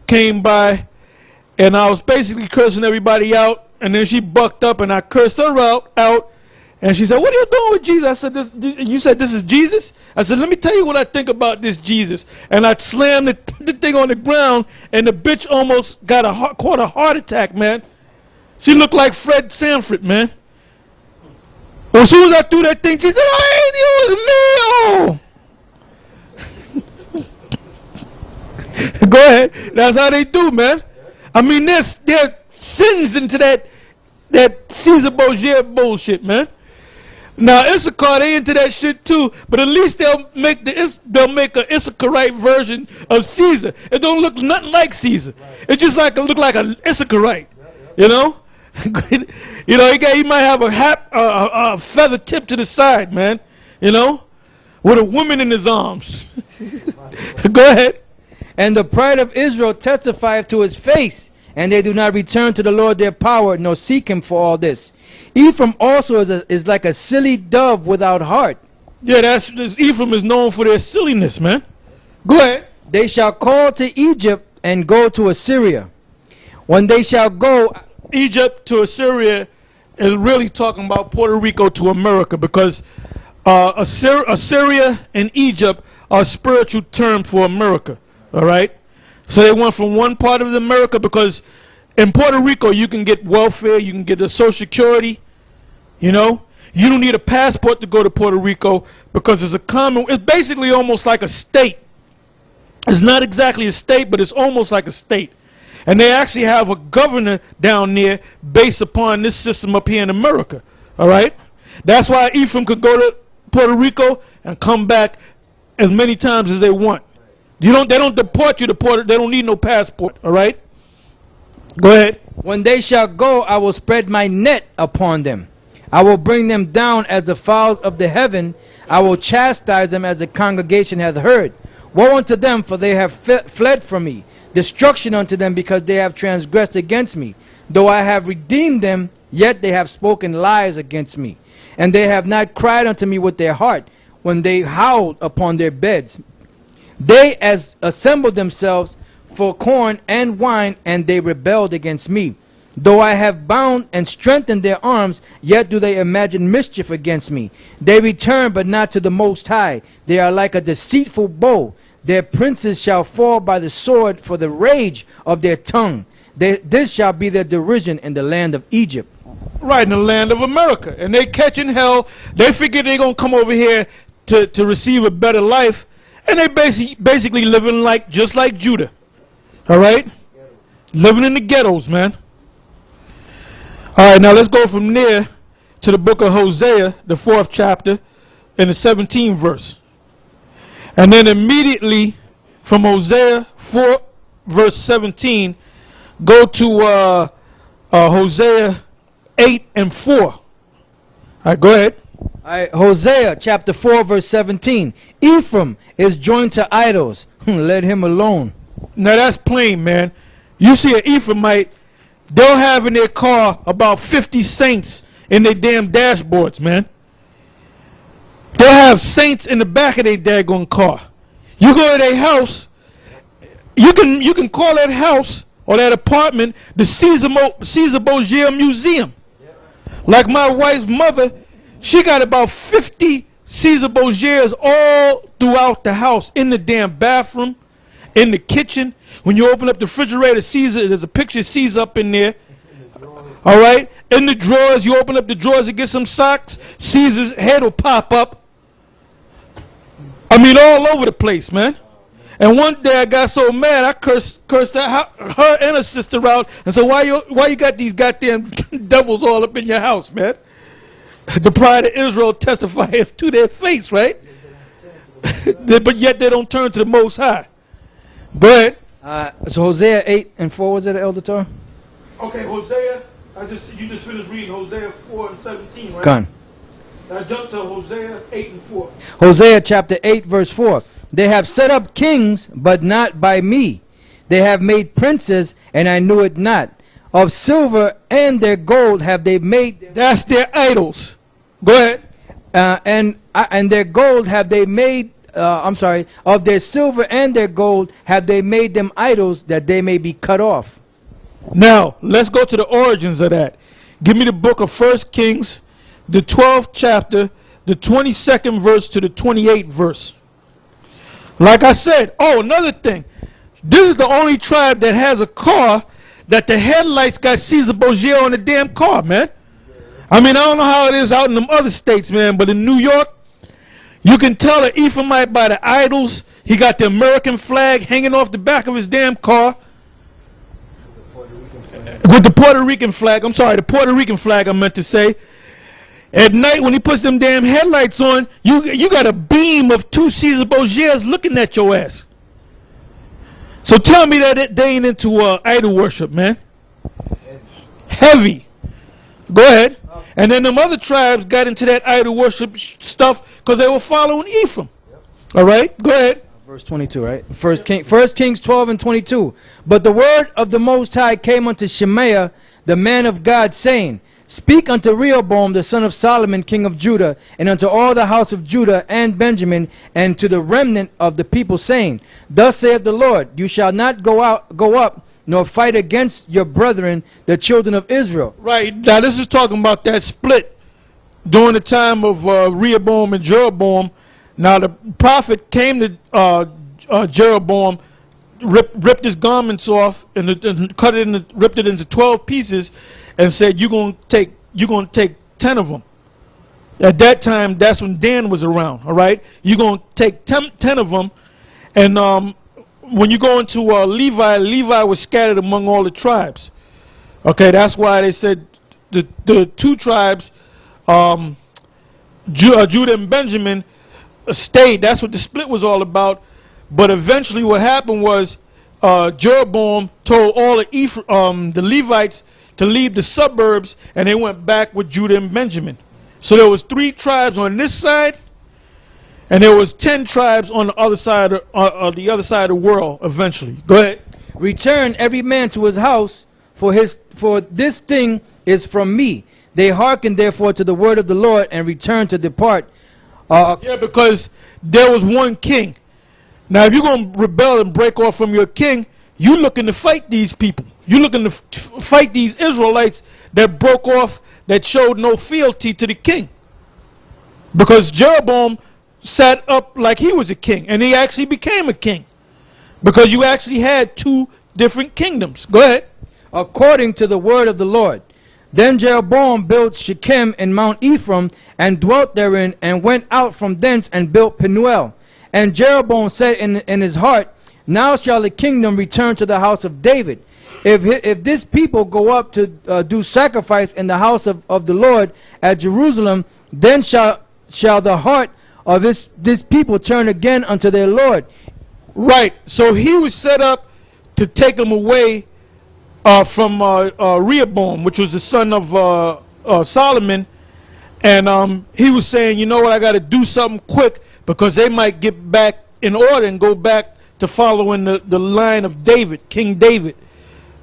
came by, and I was basically cursing everybody out, and then she bucked up, and I cursed her out, and she said, "What are you doing with Jesus?" I said, "You said this is Jesus?" I said, "Let me tell you what I think about this Jesus." And I slammed the thing on the ground, and the bitch almost caught a heart attack, man. She looked like Fred Sanford, man. Well, as soon as I threw that thing, she said, "I ain't you, it was me." Go ahead. That's how they do, man. I mean, there are sins into that Caesar Borgia bullshit, man. Now Issachar, they into that shit too, but at least they'll make a Issacharite version of Caesar. It don't look nothing like Caesar. It just look like an Issacharite, you know. He might have a feather tip to the side, man. You know, with a woman in his arms. Go ahead. And the pride of Israel testifieth to his face, and they do not return to the Lord their power, nor seek him for all this. Ephraim also is like a silly dove without heart. Yeah, Ephraim is known for their silliness, man. Go ahead. They shall call to Egypt and go to Assyria. When they shall go... Egypt to Assyria is really talking about Puerto Rico to America, because Assyria and Egypt are spiritual terms for America. All right? So they went from one part of America, because in Puerto Rico you can get welfare, you can get the Social Security, you know. You don't need a passport to go to Puerto Rico, because it's it's basically almost like a state. It's not exactly a state, but it's almost like a state. And they actually have a governor down there based upon this system up here in America. All right? That's why Ephraim could go to Puerto Rico and come back as many times as they want. They don't deport you to Puerto. They don't need no passport. All right? Go ahead. When they shall go, I will spread my net upon them. I will bring them down as the fowls of the heaven. I will chastise them as the congregation hath heard. Woe unto them, for they have fled from me. Destruction unto them, because they have transgressed against me. Though I have redeemed them, yet they have spoken lies against me. And they have not cried unto me with their heart, when they howled upon their beds. They assembled themselves for corn and wine, and they rebelled against me. Though I have bound and strengthened their arms, yet do they imagine mischief against me. They return, but not to the Most High. They are like a deceitful bow. Their princes shall fall by the sword for the rage of their tongue. This shall be their derision in the land of Egypt. Right, in the land of America. And they catching hell. They figure they're going to come over here to receive a better life. And they basically living just like Judah. All right? Living in the ghettos, man. All right, now let's go from there to the book of Hosea, the 4th chapter, and the 17th verse. And then immediately from Hosea 4, verse 17, go to Hosea 8 and 4. All right, go ahead. All right, Hosea chapter 4, verse 17. Ephraim is joined to idols. Let him alone. Now that's plain, man. You see an Ephraimite, they'll have in their car about 50 saints in their damn dashboards, man. They'll have saints in the back of their daggone car. You go to their house, you can call that house or that apartment the Caesar Borgia Museum. Like my wife's mother, she got about 50 Caesar Borgias all throughout the house, in the damn bathroom, in the kitchen. When you open up the refrigerator, Caesar, there's a picture of Caesar up in there. All right? In the drawers, you open up the drawers to get some socks, Caesar's head will pop up. I mean, all over the place, man. And one day I got so mad, I cursed her and her sister out and said, why you got these goddamn devils all up in your house, man? The pride of Israel testifies to their face, right? But yet they don't turn to the Most High. Go ahead. So Hosea 8 and 4, was it, Elder Torah? Okay, Hosea, you just finished reading Hosea 4 and 17, right? Gone. Now jump to Hosea 8 and 4. Hosea chapter 8, verse 4. They have set up kings, but not by me. They have made princes, and I knew it not. Of silver and their gold have they made. That's their idols. Go ahead. And their gold have they made. Of their silver and their gold have they made them idols, that they may be cut off. Now let's go to the origins of that. Give me the book of 1 Kings, the 12th chapter, the 22nd verse to the 28th verse. Like I said, another thing. This is the only tribe that has a car that the headlights got Caesar Borgia on the damn car, man. I mean, I don't know how it is out in them other states, man, but in New York, you can tell an Ephraimite by the idols. He got the American flag hanging off the back of his damn car. With the Puerto Rican flag. I'm sorry, the Puerto Rican flag I meant to say. At night when he puts them damn headlights on, you got a beam of 2 Caesar Borgias looking at your ass. So tell me that they ain't into idol worship, man. Heavy. Go ahead. And then them other tribes got into that idol worship stuff because they were following Ephraim. All right? Go ahead. Verse 22, right? 1 Kings 12 and 22. But the word of the Most High came unto Shemaiah, the man of God, saying, Speak unto Rehoboam, the son of Solomon, king of Judah, and unto all the house of Judah and Benjamin, and to the remnant of the people, saying, Thus saith the Lord, You shall not go up, nor fight against your brethren, the children of Israel. Right. Now this is talking about that split during the time of Rehoboam and Jeroboam. Now the prophet came to Jeroboam, ripped his garments off and ripped it into 12 pieces, and said, "You're gonna take 10 of them." At that time, that's when Dan was around. All right, you're gonna take 10 of them, and when you go into Levi was scattered among all the tribes. Okay, that's why they said the two tribes, Judah and Benjamin, stayed. That's what the split was all about. But eventually what happened was Jeroboam told all of the Levites to leave the suburbs, and they went back with Judah and Benjamin. So there was 3 tribes on this side, and there was 10 tribes on the other side of the world eventually. Go ahead. Return every man to his house, for this thing is from me. They hearkened therefore to the word of the Lord and returned to depart. Yeah, because there was one king. Now, if you're going to rebel and break off from your king, you're looking to fight these people. You're looking to fight these Israelites that broke off, that showed no fealty to the king. Because Jeroboam sat up like he was a king, and he actually became a king. Because you actually had 2 different kingdoms. Go ahead. According to the word of the Lord. Then Jeroboam built Shechem in Mount Ephraim, and dwelt therein, and went out from thence and built Penuel. And Jeroboam said in his heart, Now shall the kingdom return to the house of David. If this people go up to do sacrifice in the house of the Lord at Jerusalem, then shall the heart of this people turn again unto their Lord. Right. So he was set up to take them away from Rehoboam, which was the son of Solomon. And he was saying, you know what, I got to do something quick, because they might get back in order and go back to following the line of David, King David,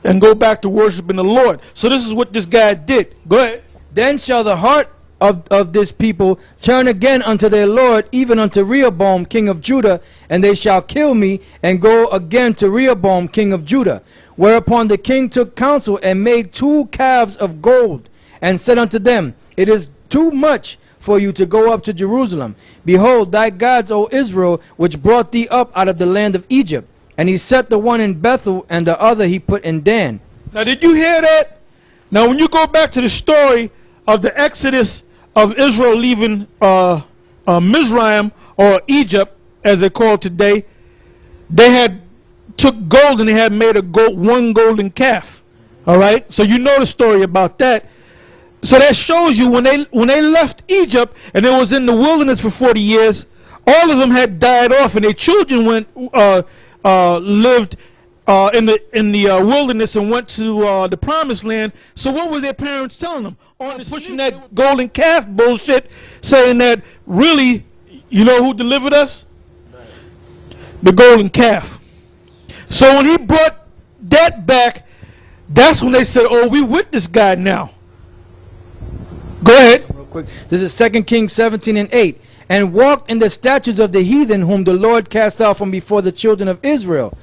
and go back to worshiping the Lord. So this is what this guy did. Go ahead. Then shall the heart of this people turn again unto their Lord, even unto Rehoboam king of Judah, and they shall kill me, and go again to Rehoboam king of Judah. Whereupon the king took counsel, and made 2 calves of gold, and said unto them, It is too much for you to go up to Jerusalem. Behold, thy gods, O Israel, which brought thee up out of the land of Egypt. And he set the one in Bethel, and the other he put in Dan. Now, did you hear that? Now, when you go back to the story of the exodus of Israel leaving Mizraim, or Egypt, as they call it today, they had took gold and they had made one golden calf. All right? So you know the story about that. So that shows you when they left Egypt and they was in the wilderness for 40 years, all of them had died off, and their children lived in the wilderness and went to the promised land. So what were their parents telling them? On pushing that golden calf bullshit, saying that really, you know who delivered us? The golden calf. So when he brought that back, that's when they said, oh, we with this guy now. Go ahead. Real quick. This is 2 Kings 17:8. And walked in the statutes of the heathen, whom the Lord cast out from before the children of Israel.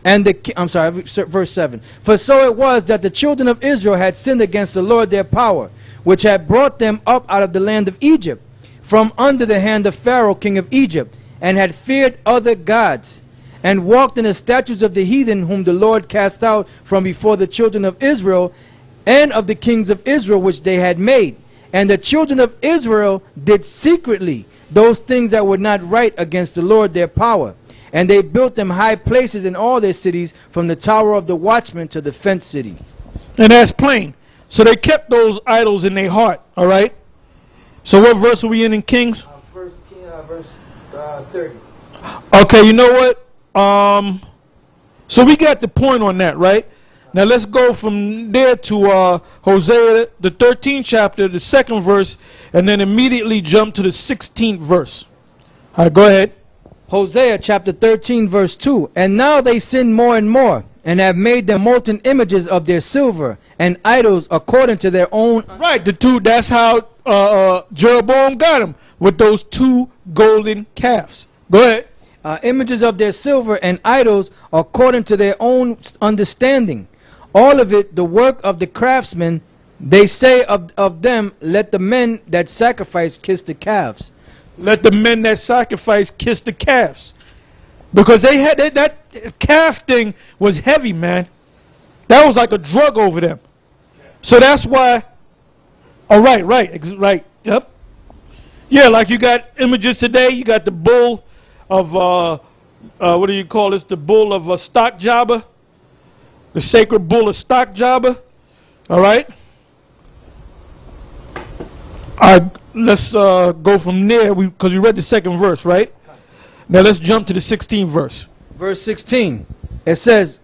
And verse 7. For so it was that the children of Israel had sinned against the Lord their power, which had brought them up out of the land of Egypt, from under the hand of Pharaoh king of Egypt, and had feared other gods, and walked in the statutes of the heathen, whom the Lord cast out from before the children of Israel, and of the kings of Israel which they had made. And the children of Israel did secretly those things that were not right against the Lord their power. And they built them high places in all their cities, from the tower of the watchman to the fenced city. And that's plain. So they kept those idols in their heart. All right. So what verse are we in Kings? Verse 30. Okay, you know what? So we got the point on that, right? Now let's go from there to Hosea, the 13th chapter, the 2nd verse, and then immediately jump to the 16th verse. All right, go ahead. Hosea chapter 13 verse 2. And now they sin more and more, and have made them molten images of their silver, and idols according to their own. Right, the two, that's how Jeroboam got them, with those 2 golden calves. Go ahead. Images of their silver and idols according to their own understanding. All of it the work of the craftsman, They say of them, let the men that sacrifice kiss the calves. Let the men that sacrifice kiss the calves. Because they had that calf thing was heavy, man. That was like a drug over them. So that's why. Oh, right. Yep. Yeah, like you got images today. You got the bull of what do you call this? The bull of Stock Jobber, the sacred bull of Stock Jobber. All right. Let's go from there because we read the second verse, right? Now let's jump to the 16th verse. Verse 16. It says,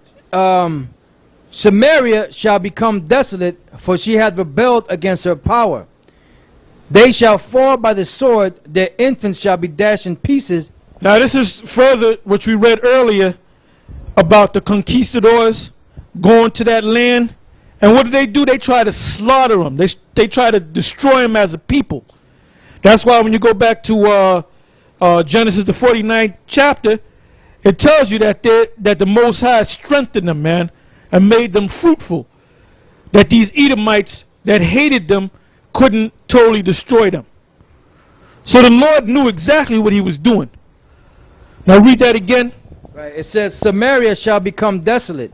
Samaria shall become desolate, for she hath rebelled against her power. They shall fall by the sword, their infants shall be dashed in pieces. Now this is further, which we read earlier, about the conquistadors going to that land. And what do? They try to slaughter them. They try to destroy them as a people. That's why when you go back to Genesis, the 49th chapter, it tells you that the Most High strengthened them, man, and made them fruitful. That these Edomites that hated them couldn't totally destroy them. So the Lord knew exactly what he was doing. Now read that again. Right. It says, Samaria shall become desolate,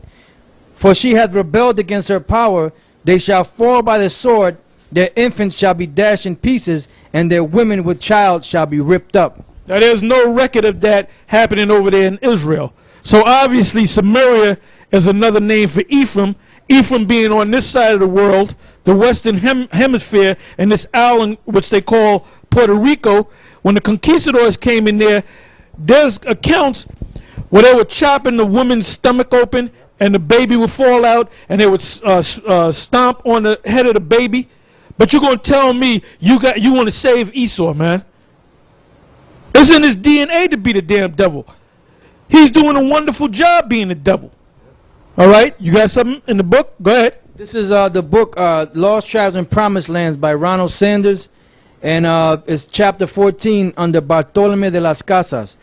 for she hath rebelled against her power. They shall fall by the sword, their infants shall be dashed in pieces, and their women with child shall be ripped up. Now there's no record of that happening over there in Israel. So obviously Samaria is another name for Ephraim. Ephraim being on this side of the world, the western hemisphere, and this island which they call Puerto Rico. When the conquistadors came in there, there's accounts where they were chopping the woman's stomach open and the baby would fall out, and they would stomp on the head of the baby. But you're going to tell me you want to save Esau, man? It's in his DNA to be the damn devil. He's doing a wonderful job being the devil. All right, you got something in the book? Go ahead. This is the book Lost Tribes and Promised Lands by Ronald Sanders, and it's chapter 14 under Bartolome de las Casas.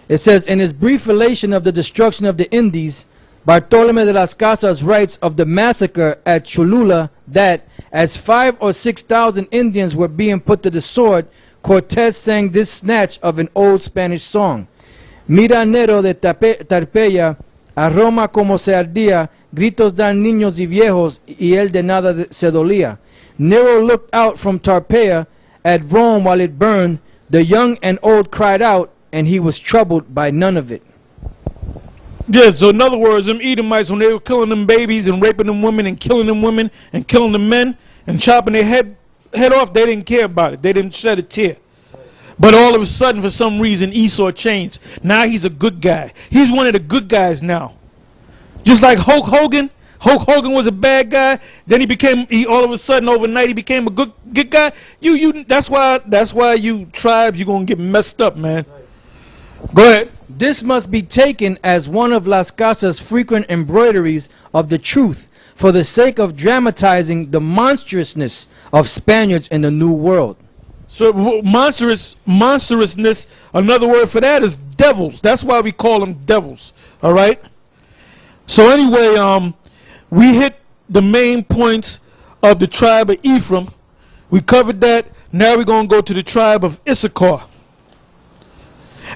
It says, in his brief relation of the destruction of the Indies, Bartolome de las Casas writes of the massacre at Cholula that, as 5,000 or 6,000 Indians were being put to the sword, Cortés sang this snatch of an old Spanish song. Mira Nero de Tarpeya, a Roma como se ardía, gritos dan niños y viejos, y él de nada se dolía. Nero looked out from Tarpeia at Rome while it burned. The young and old cried out, and he was troubled by none of it. Yeah, so in other words, them Edomites, when they were killing them babies and raping them women and killing them women and killing the men and chopping their head off, they didn't care about it. They didn't shed a tear. But all of a sudden, for some reason, Esau changed. Now he's a good guy. He's one of the good guys now. Just like Hulk Hogan. Hulk Hogan was a bad guy. Then all of a sudden, overnight, he became a good guy. That's why you tribes, you're going to get messed up, man. Go ahead. This must be taken as one of Las Casas' frequent embroideries of the truth, for the sake of dramatizing the monstrousness of Spaniards in the New World. So monstrousness, another word for that is devils. That's why we call them devils. All right? So anyway, we hit the main points of the tribe of Ephraim. We covered that. Now we're going to go to the tribe of Issachar.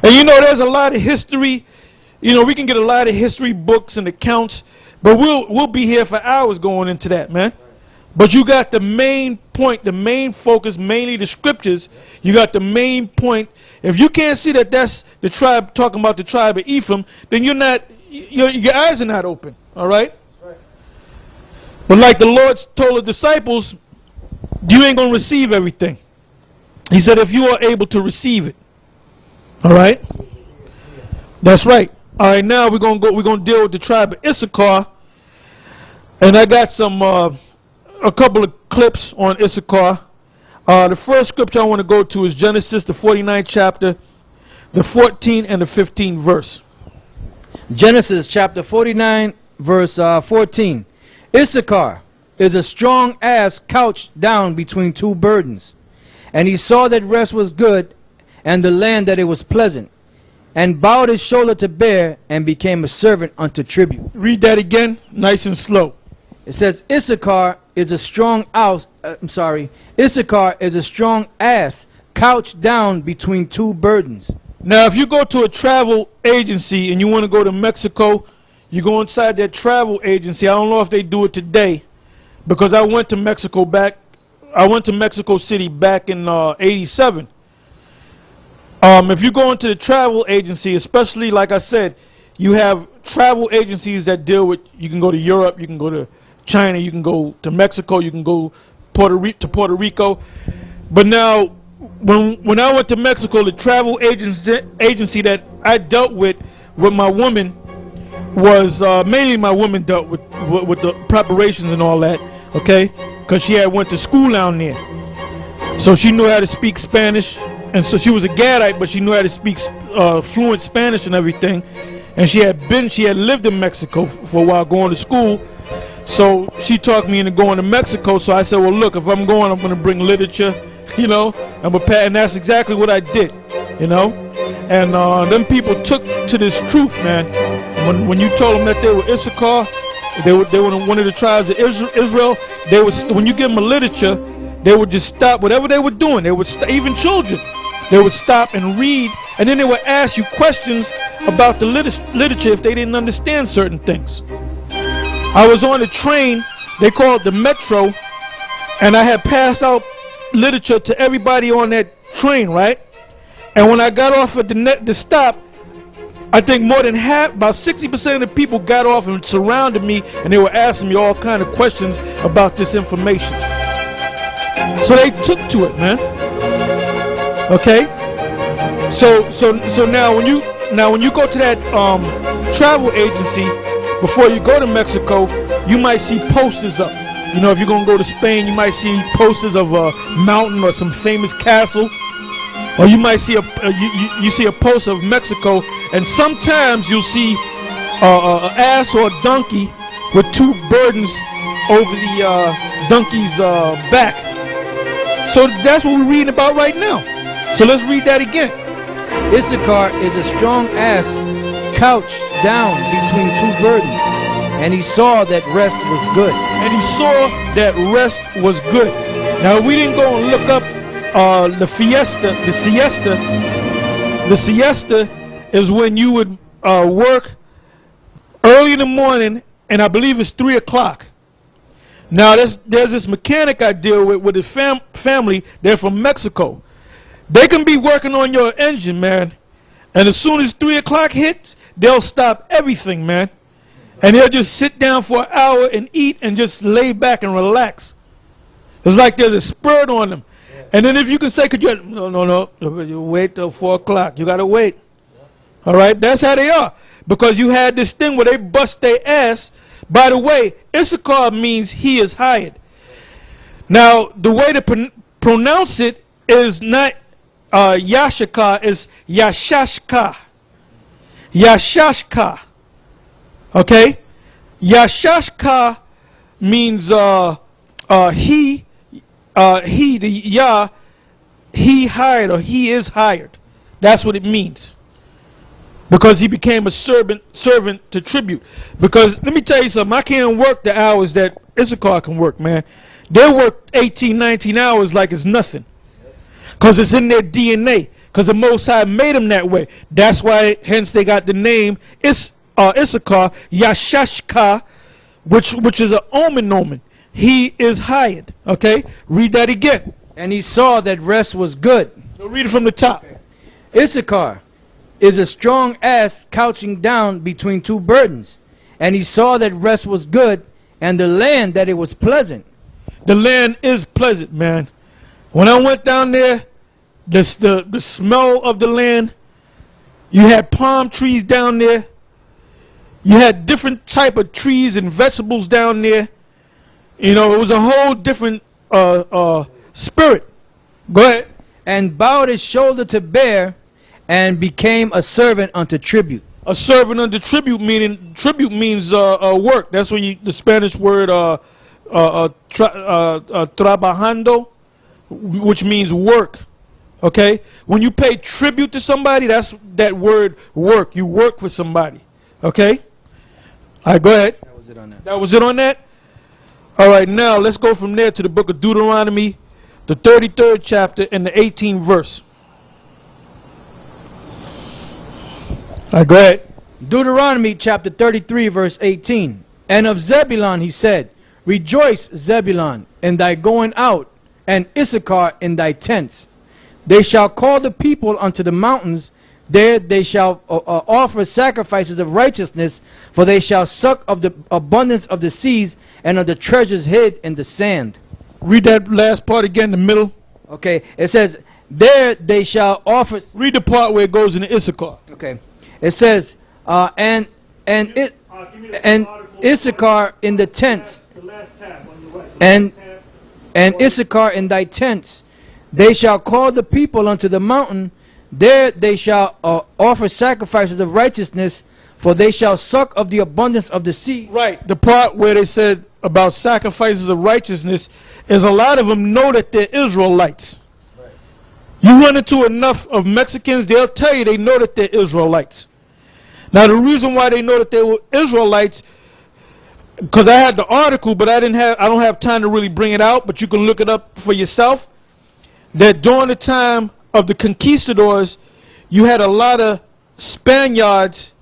And you know, there's a lot of history. You know, we can get a lot of history books and accounts, but we'll be here for hours going into that, man. But you got the main point, the main focus, mainly the scriptures. You got the main point. If you can't see that that's the tribe, talking about the tribe of Ephraim, then your eyes are not open. All right? But like the Lord told the disciples, you ain't going to receive everything. He said, if you are able to receive it. All right? That's right. All right, now we're going to deal with the tribe of Issachar. And I got a couple of clips on Issachar. The first scripture I want to go to is Genesis, the 49th chapter, the 14th and the 15th verse. Genesis chapter 49, verse 14. Issachar is a strong ass couched down between two burdens. And he saw that rest was good, and the land that it was pleasant, and bowed his shoulder to bear, and became a servant unto tribute. Read that again, nice and slow. It says Issachar is a strong Issachar is a strong ass couched down between two burdens. Now, if you go to a travel agency and you want to go to Mexico, you go inside that travel agency. I don't know if they do it today, because I went to Mexico City back in '87. If you go into the travel agency, especially like I said, you have travel agencies that deal with. You can go to Europe, you can go to China, you can go to Mexico, you can go to Puerto Rico. But now, when I went to Mexico, the travel agency that I dealt with my woman was mainly my woman dealt with the preparations and all that, okay? Because she had went to school down there, so she knew how to speak Spanish, and so she was a Gadite, but she knew how to speak fluent Spanish and everything. And she had lived in Mexico for a while, going to school. So she talked me into going to Mexico. So I said, well, look, if I'm going, I'm going to bring literature, you know, and that's exactly what I did, you know. And them people took to this truth, man. When you told them that they were Issachar, they were one of the tribes of Israel. When you give them a literature, they would just stop whatever they were doing. They would even children. They would stop and read, and then they would ask you questions about the literature if they didn't understand certain things. I was on a train, they call it the Metro, and I had passed out literature to everybody on that train, right? And when I got off at the stop, I think more than about 60% of the people got off and surrounded me, and they were asking me all kind of questions about this information. So they took to it, man. Okay? So now when you go to that travel agency, before you go to Mexico, you might see posters up. You know, if you're gonna go to Spain, you might see posters of a mountain or some famous castle, or you might see you see a poster of Mexico, and sometimes you'll see an ass or a donkey with two burdens over the donkey's back. So that's what we're reading about right now. So let's read that again. Issachar is a strong ass couched down between two burdens, and he saw that rest was good. And he saw that rest was good. Now, we didn't go and look up the siesta. The siesta is when you would work early in the morning, and I believe it's 3 o'clock. Now, there's this mechanic I deal with his family. They're from Mexico. They can be working on your engine, man, and as soon as 3 o'clock hits, they'll stop everything, man, and they'll just sit down for an hour and eat and just lay back and relax. It's like there's a spurt on them. Yeah. And then if you can say, could you, no, you wait till 4 o'clock. You got to wait. Yeah. All right, that's how they are, because you had this thing where they bust their ass. By the way, Issachar means he is hired. Now, the way to pronounce it is not Yashaka, is Yashashka. Yashashka. Okay? Yashashka means he, the Yah, he hired, or he is hired. That's what it means. Because he became a servant to tribute. Because let me tell you something, I can't work the hours that Issachar can work, man. They work 18, 19 hours like it's nothing. Because it's in their DNA. Because the Most High made them that way. That's why, hence they got the name Issachar, Yashashka, which is an omen. He is hired. Okay? Read that again. And he saw that rest was good. So read it from the top. Issachar is a strong ass couching down between two burdens. And he saw that rest was good, and the land that it was pleasant. The land is pleasant, man. When I went down there, the smell of the land, you had palm trees down there. You had different type of trees and vegetables down there. You know, it was a whole different spirit. Go ahead. And bowed his shoulder to bear, and became a servant unto tribute. A servant unto tribute, meaning tribute means work. That's where the Spanish word trabajando, which means work. Okay, when you pay tribute to somebody, that's that word work. You work for somebody. Okay. All right, go ahead. That was it on that. That was it on that. All right, now let's go from there to the book of Deuteronomy, the 33rd chapter and the 18th verse. All right, go ahead. Deuteronomy chapter 33 verse 18. And of Zebulun he said, Rejoice, Zebulun, in thy going out, and Issachar in thy tents. They shall call the people unto the mountains. There they shall offer sacrifices of righteousness, for they shall suck of the abundance of the seas and of the treasures hid in the sand. Read that last part again, the middle. Okay, it says, there they shall offer... Read the part where it goes into Issachar. Okay, it says, and Issachar in the tents, and Issachar in thy tents. They shall call the people unto the mountain. There they shall offer sacrifices of righteousness, for they shall suck of the abundance of the sea. Right. The part where they said about sacrifices of righteousness is a lot of them know that they're Israelites. Right. You run into enough of Mexicans, they'll tell you they know that they're Israelites. Now the reason why they know that they were Israelites, because I had the article, but I don't have time to really bring it out, but you can look it up for yourself. That during the time of the conquistadors, you had a lot of Spaniards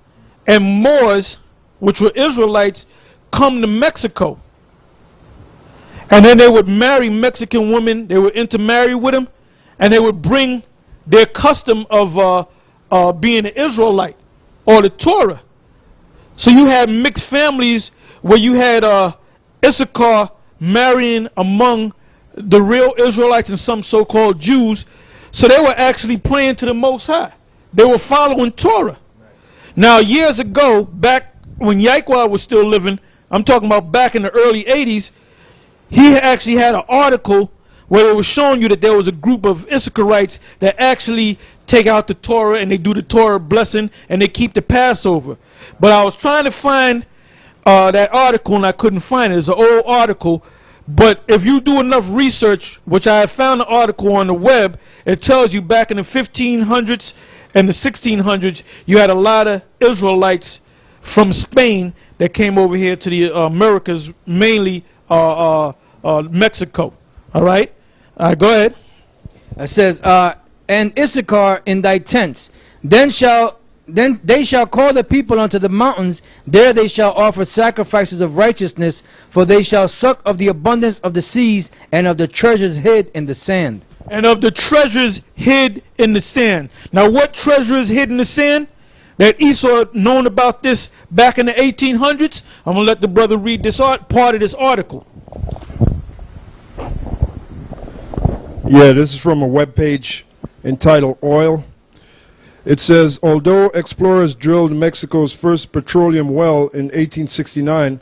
and Moors, which were Israelites, come to Mexico. And then they would marry Mexican women, they would intermarry with them, and they would bring their custom of being an Israelite, or the Torah. So you had mixed families where you had Issachar marrying among the real Israelites and some so-called Jews. So they were actually praying to the Most High. They were following Torah. Now years ago, back when Yaiqua was still living, I'm talking about back in the early 80s, he actually had an article where it was showing you that there was a group of Issacharites that actually take out the Torah and they do the Torah blessing and they keep the Passover. But I was trying to find that article and I couldn't find it. It's an old article. But if you do enough research, which I have found an article on the web, it tells you back in the 1500s and the 1600s, you had a lot of Israelites from Spain that came over here to the Americas, mainly Mexico. All right? Go ahead. It says, and Issachar in thy tents. Then they shall call the people unto the mountains. There they shall offer sacrifices of righteousness, for they shall suck of the abundance of the seas and of the treasures hid in the sand. And of the treasures hid in the sand. Now what treasure is hid in the sand? That Esau known about this back in the 1800s. I'm going to let the brother read this part of this article. Yeah, this is from a web page entitled Oil. It says, although explorers drilled Mexico's first petroleum well in 1869,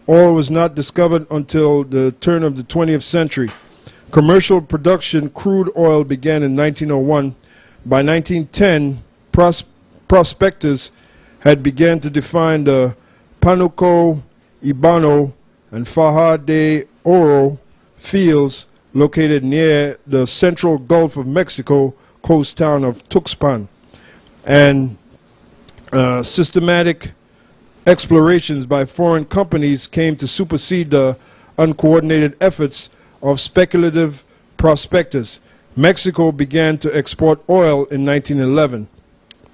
oil was not discovered until the turn of the 20th century. Commercial production crude oil began in 1901. By 1910, prospectors had begun to define the Panuco, Ibano, and Faja de Oro fields located near the central Gulf of Mexico coast town of Tuxpan. And systematic explorations by foreign companies came to supersede the uncoordinated efforts of speculative prospectors. Mexico began to export oil in 1911.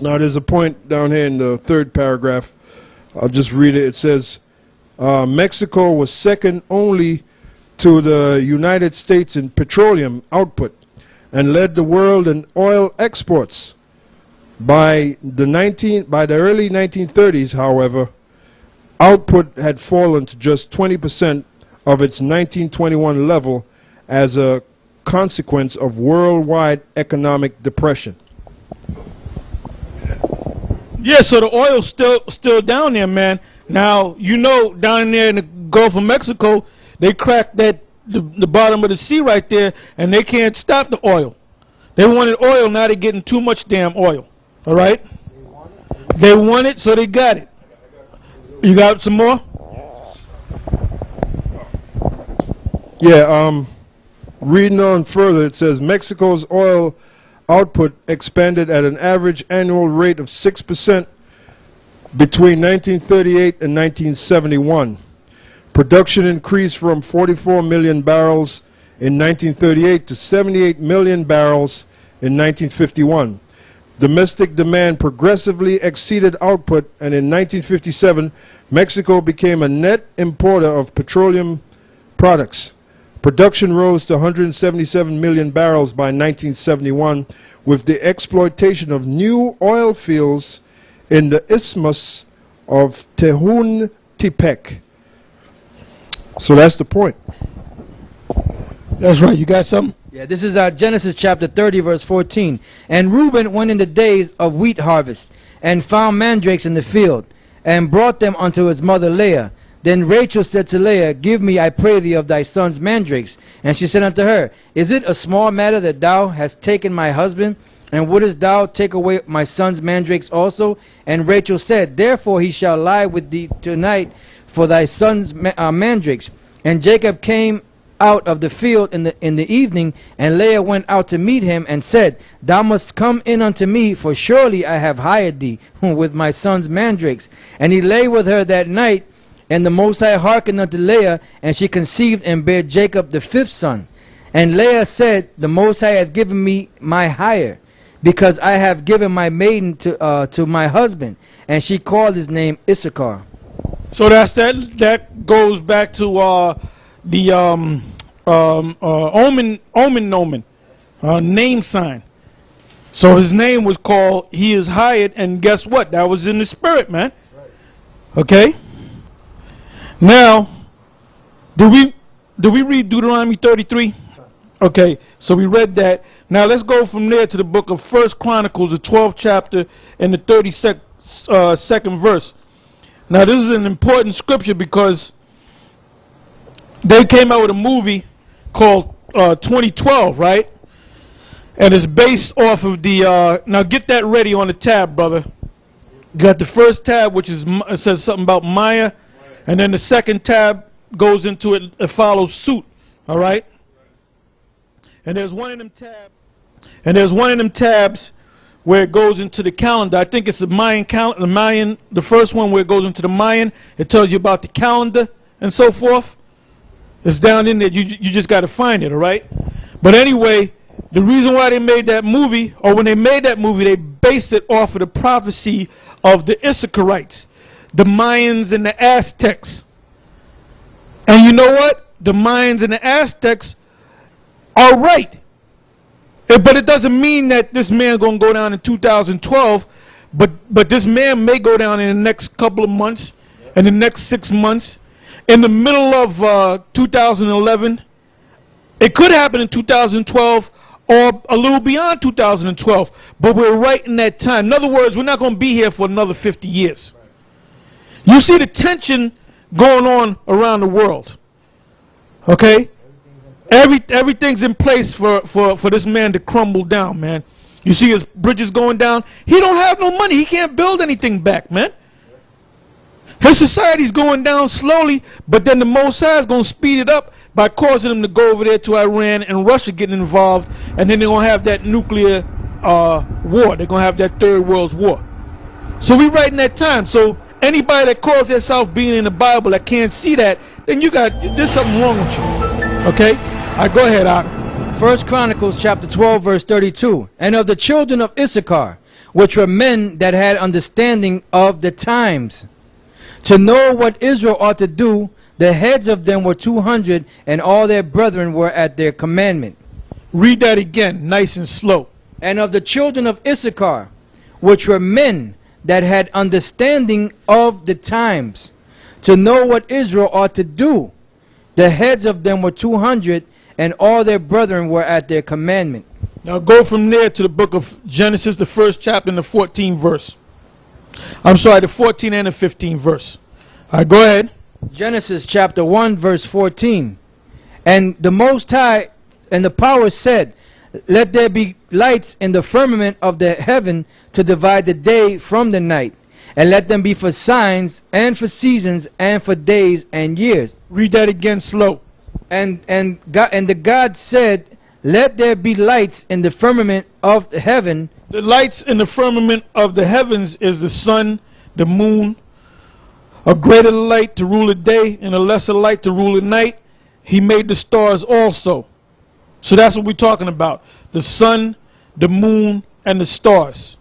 Now there's a point down here in the third paragraph. I'll just read it. It says, Mexico was second only to the United States in petroleum output and led the world in oil exports. By the early 1930s, however, output had fallen to just 20% of its 1921 level as a consequence of worldwide economic depression. Yeah, so the oil's still down there, man. Now, you know, down there in the Gulf of Mexico, they cracked the bottom of the sea right there, and they can't stop the oil. They wanted oil, now they're getting too much damn oil. All right? They want it, so they got it. You got some more? Yeah, reading on further, it says Mexico's oil output expanded at an average annual rate of 6% between 1938 and 1971. Production increased from 44 million barrels in 1938 to 78 million barrels in 1951. Domestic demand progressively exceeded output, and in 1957, Mexico became a net importer of petroleum products. Production rose to 177 million barrels by 1971, with the exploitation of new oil fields in the Isthmus of Tehuantepec. So that's the point. That's right. You got something? Yeah, this is Genesis chapter 30, verse 14. And Reuben went in the days of wheat harvest, and found mandrakes in the field, and brought them unto his mother Leah. Then Rachel said to Leah, Give me, I pray thee, of thy son's mandrakes. And she said unto her, Is it a small matter that thou hast taken my husband? And wouldest thou take away my son's mandrakes also? And Rachel said, Therefore he shall lie with thee tonight for thy son's mandrakes. And Jacob came out of the field in the evening, and Leah went out to meet him, and said, Thou must come in unto me, for surely I have hired thee with my son's mandrakes. And he lay with her that night, and the Most High hearkened unto Leah, and she conceived and bare Jacob the fifth son. And Leah said, The Most High hath given me my hire, because I have given my maiden to my husband. And she called his name Issachar. So that goes back to the omen, name sign. So his name was called, he is hired, and guess what? That was in the spirit, man. Okay? Now, do we read Deuteronomy 33? Okay, so we read that. Now let's go from there to the book of 1 Chronicles, the 12th chapter, and the 32nd verse. Now this is an important scripture because they came out with a movie called 2012, right? And it's based off of the, now get that ready on the tab, brother. You got the first tab, which is, it says something about Maya, and then the second tab goes into it, it follows suit, all right? And there's one of them tabs where it goes into the calendar. I think it's the Mayan calendar, the first one where it goes into the Mayan. It tells you about the calendar and so forth. It's down in there. You just got to find it, all right? But anyway, the reason why they made that movie, or when they made that movie, they based it off of the prophecy of the Issacharites, the Mayans and the Aztecs. And you know what? The Mayans and the Aztecs are right. But it doesn't mean that this man going to go down in 2012, but this man may go down in the next couple of months, in the next 6 months, in the middle of 2011. It could happen in 2012 or a little beyond 2012, but we're right in that time. In other words, we're not going to be here for another 50 years. You see the tension going on around the world, okay? Everything's in place for this man to crumble down, man. You see his bridges going down. He don't have no money. He can't build anything back, man. His society's going down slowly, but then the Most High is going to speed it up by causing them to go over there to Iran and Russia getting involved, and then they're going to have that nuclear war. They're going to have that third world war. So we're right in that time. So anybody that calls themselves being in the Bible that can't see that, then there's something wrong with you. Okay? All right, go ahead, Ak. 1 Chronicles chapter 12, verse 32. And of the children of Issachar, which were men that had understanding of the times, to know what Israel ought to do, the heads of them were 200, and all their brethren were at their commandment. Read that again, nice and slow. And of the children of Issachar, which were men that had understanding of the times, to know what Israel ought to do, the heads of them were 200, and all their brethren were at their commandment. Now go from there to the book of Genesis, the 1st chapter and the 14th verse. I'm sorry, the 14th and the 15th verse. All right, go ahead. Genesis chapter 1, verse 14. And the Most High and the power said, Let there be lights in the firmament of the heaven to divide the day from the night, and let them be for signs and for seasons and for days and years. Read that again slow. And the God said, Let there be lights in the firmament of the heaven. The lights in the firmament of the heavens is the sun, the moon, a greater light to rule the day and a lesser light to rule the night, he made the stars also. So that's what we're talking about. The sun, the moon, and the stars.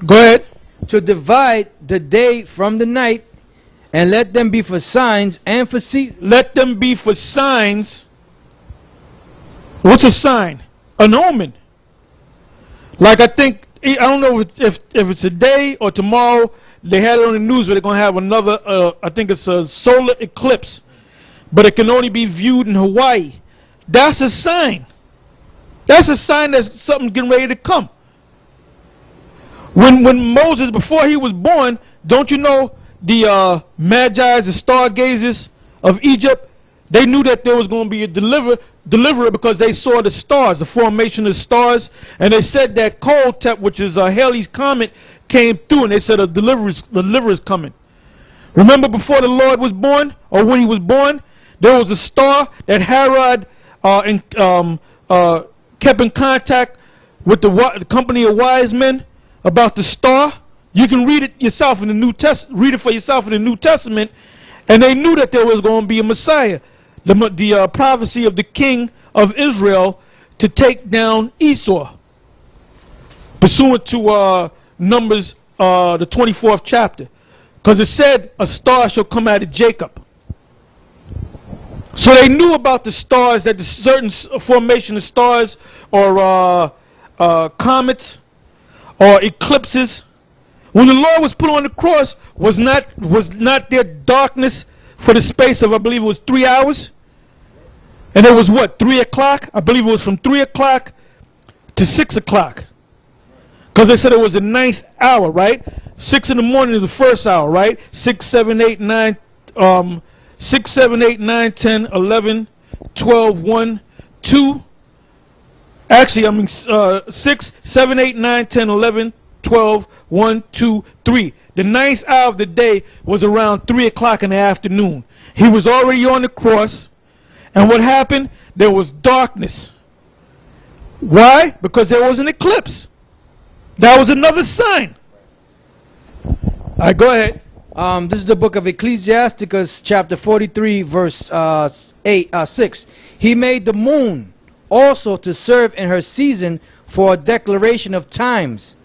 Go ahead. To divide the day from the night, and let them be for signs and for seasons. Let them be for signs. What's a sign? An omen. Like I don't know if it's today or tomorrow, they had it on the news where they're going to have another, I think it's a solar eclipse. But it can only be viewed in Hawaii. That's a sign. That's a sign that something's getting ready to come. When Moses, before he was born, don't you know the Magi's, the stargazers of Egypt, they knew that there was going to be a deliverer because they saw the stars, the formation of the stars, and they said that Koltep, which is Halley's Comet, came through, and they said a deliverer's coming. Remember before the Lord was born, or when he was born, there was a star that Herod kept in contact with the company of wise men about the star. You can read it yourself in the New Testament. Read it for yourself in the New Testament, and they knew that there was going to be a Messiah, the prophecy of the king of Israel to take down Esau, pursuant to Numbers the 24th chapter, because it said a star shall come out of Jacob. So they knew about the stars, that the certain formation of stars or comets or eclipses. When the Lord was put on the cross, was not there darkness for the space of, I believe it was 3 hours? And it was what, 3 o'clock? I believe it was from 3 o'clock to 6 o'clock. Because they said it was the 9th hour, right? 6 in the morning is the first hour, right? 6, 7, 8, 9, 6, 7, 8, 9, 10, 11, 12, 1, 2. Actually, I mean 6, 7, 8, 9, 10, 11, 12, 1, 2, 3. The 9th hour of the day was around 3 o'clock in the afternoon. He was already on the cross. And what happened? There was darkness. Why? Because there was an eclipse. That was another sign. All right, go ahead. This is the book of Ecclesiasticus, chapter 43, verse 6. He made the moon also to serve in her season for a declaration of times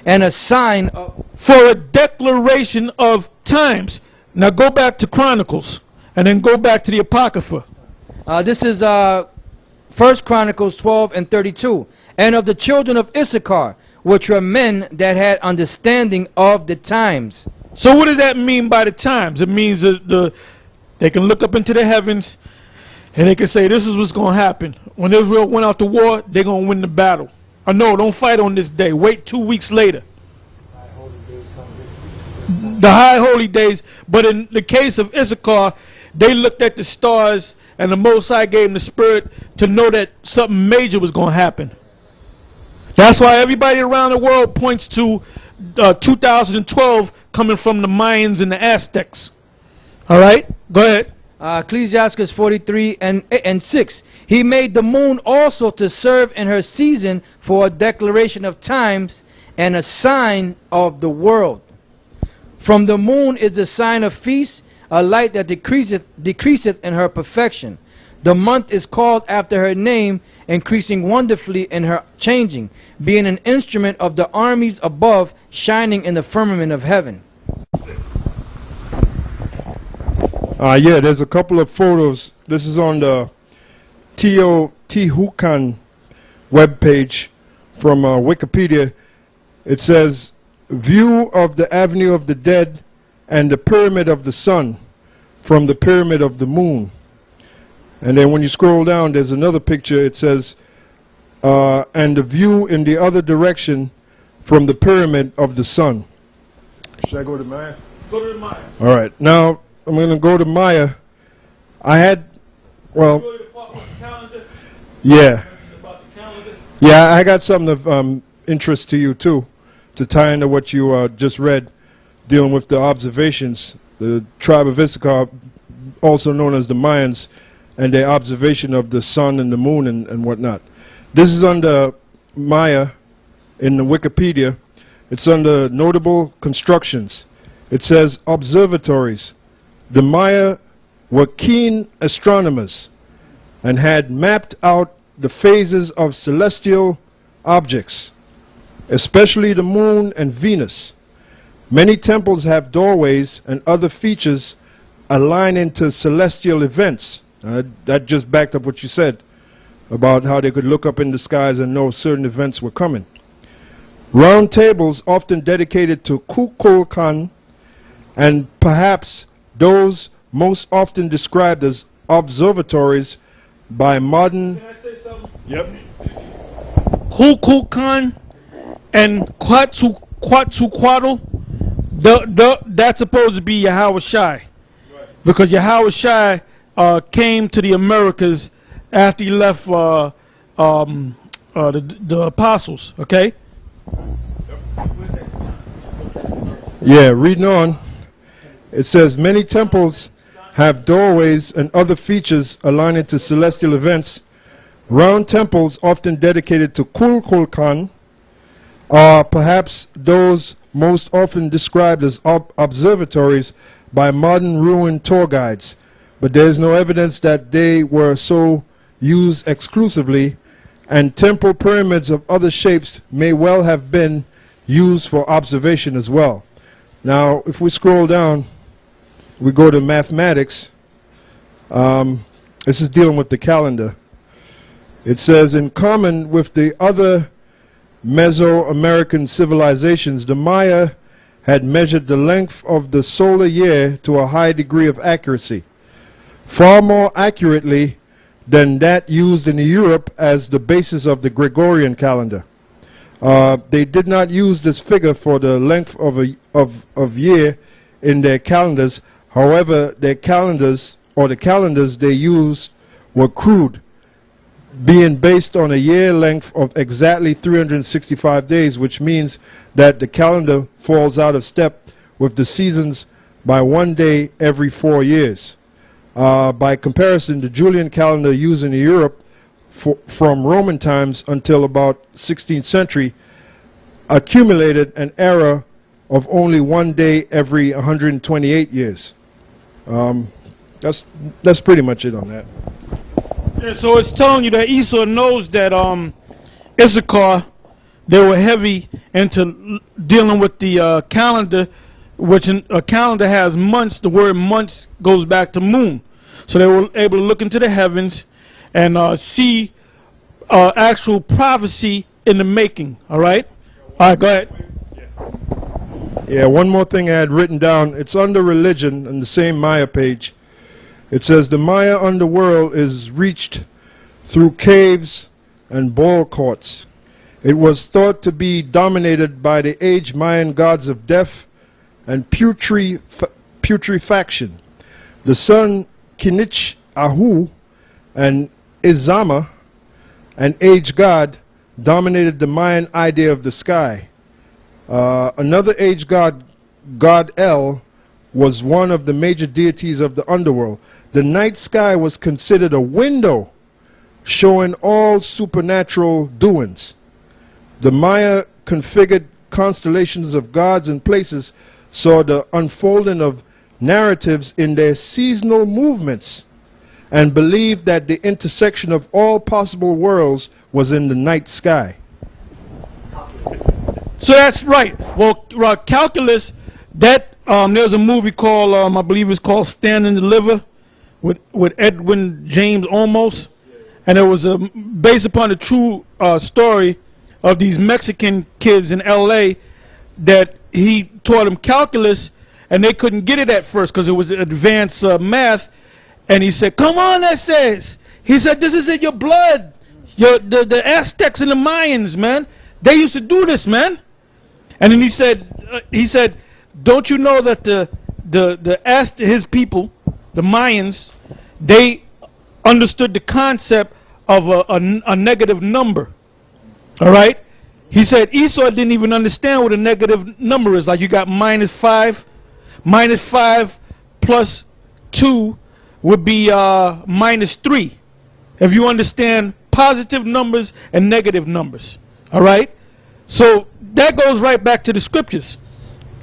and a sign of... For a declaration of times. Now go back to Chronicles and then go back to the Apocrypha. This is 1 Chronicles 12 and 32. And of the children of Issachar, which were men that had understanding of the times. So what does that mean by the times? It means they can look up into the heavens and they can say, this is what's going to happen. When Israel went out to war, they're going to win the battle. Or no, don't fight on this day. Wait 2 weeks later. The high holy days. But in the case of Issachar, they looked at the stars and the Most High gave them the spirit to know that something major was going to happen. That's why everybody around the world points to 2012 coming from the Mayans and the Aztecs. All right? Go ahead. Ecclesiasticus 43 and 6. He made the moon also to serve in her season for a declaration of times and a sign of the world. From the moon is the sign of feast, a light that decreaseth in her perfection. The month is called after her name, increasing wonderfully in her changing, being an instrument of the armies above, shining in the firmament of heaven. Yeah, there's a couple of photos. This is on the Tehukan webpage from Wikipedia. It says, view of the Avenue of the Dead and the Pyramid of the Sun from the Pyramid of the Moon. And then when you scroll down, there's another picture. It says, and the view in the other direction from the Pyramid of the Sun. Should I go to Maya? Go to the Maya. All right. Now, I'm going to go to Maya. Yeah. Yeah, I got something of interest to you, too, to tie into what you just read, dealing with the observations. The tribe of Issachar, also known as the Mayans, and their observation of the sun and the moon and whatnot. This is under Maya in the Wikipedia. It's under notable constructions. It says observatories. The Maya were keen astronomers and had mapped out the phases of celestial objects, especially the moon and Venus. Many temples have doorways and other features aligning to celestial events. That just backed up what you said about how they could look up in the skies and know certain events were coming. Round tables often dedicated to Kukulkan, and perhaps those most often described as observatories by modern... Can I say something? Yep. Kukulkan and Quetzalcoatl, that's supposed to be Yahweh Shai. Because Yahweh Shai came to the Americas after he left the apostles, okay? Yeah, reading on. It says, many temples have doorways and other features aligning to celestial events. Round temples, often dedicated to Kukulkan, are perhaps those most often described as observatories by modern ruined tour guides, but there is no evidence that they were so used exclusively, and temple pyramids of other shapes may well have been used for observation as well. Now, if we scroll down, we go to mathematics. This is dealing with the calendar. It says, in common with the other Mesoamerican civilizations, the Maya had measured the length of the solar year to a high degree of accuracy, far more accurately than that used in Europe as the basis of the Gregorian calendar. They did not use this figure for the length of year in their calendars. However, their calendars, or the calendars they used, were crude, being based on a year length of exactly 365 days, which means that the calendar falls out of step with the seasons by 1 day every 4 years. By comparison, the Julian calendar used in Europe from Roman times until about 16th century accumulated an era of only 1 day every 128 years. That's pretty much it on that. Yeah, so it's telling you that Esau knows that Issachar, they were heavy into dealing with the calendar, which a calendar has months. The word months goes back to moon. So they were able to look into the heavens and see actual prophecy in the making. All right? All right, go ahead. Yeah, one more thing I had written down. It's under religion on the same Maya page. It says the Maya underworld is reached through caves and ball courts. It was thought to be dominated by the aged Mayan gods of death and putrefaction. The sun Kinich Ahu and Izama, an aged god, dominated the Mayan idea of the sky. Another aged god, God El, was one of the major deities of the underworld. The night sky was considered a window showing all supernatural doings. The Maya configured constellations of gods and places saw the unfolding of narratives in their seasonal movements and believed that the intersection of all possible worlds was in the night sky. So that's right. Well, calculus, that there's a movie called, I believe it's called Stand and Deliver, with Edwin James Olmos, and it was based upon a true story of these Mexican kids in L.A. that he taught them calculus, and they couldn't get it at first because it was advanced math. And he said, "Come on, that says." He said, "This is in your blood. The Aztecs and the Mayans, man, they used to do this, man." And then he said, "Don't you know that his people, the Mayans, they understood the concept of a negative number." All right? He said Esau didn't even understand what a negative number is. Like you got -5. -5 plus 2 would be -3. If you understand positive numbers and negative numbers. All right? So that goes right back to the scriptures.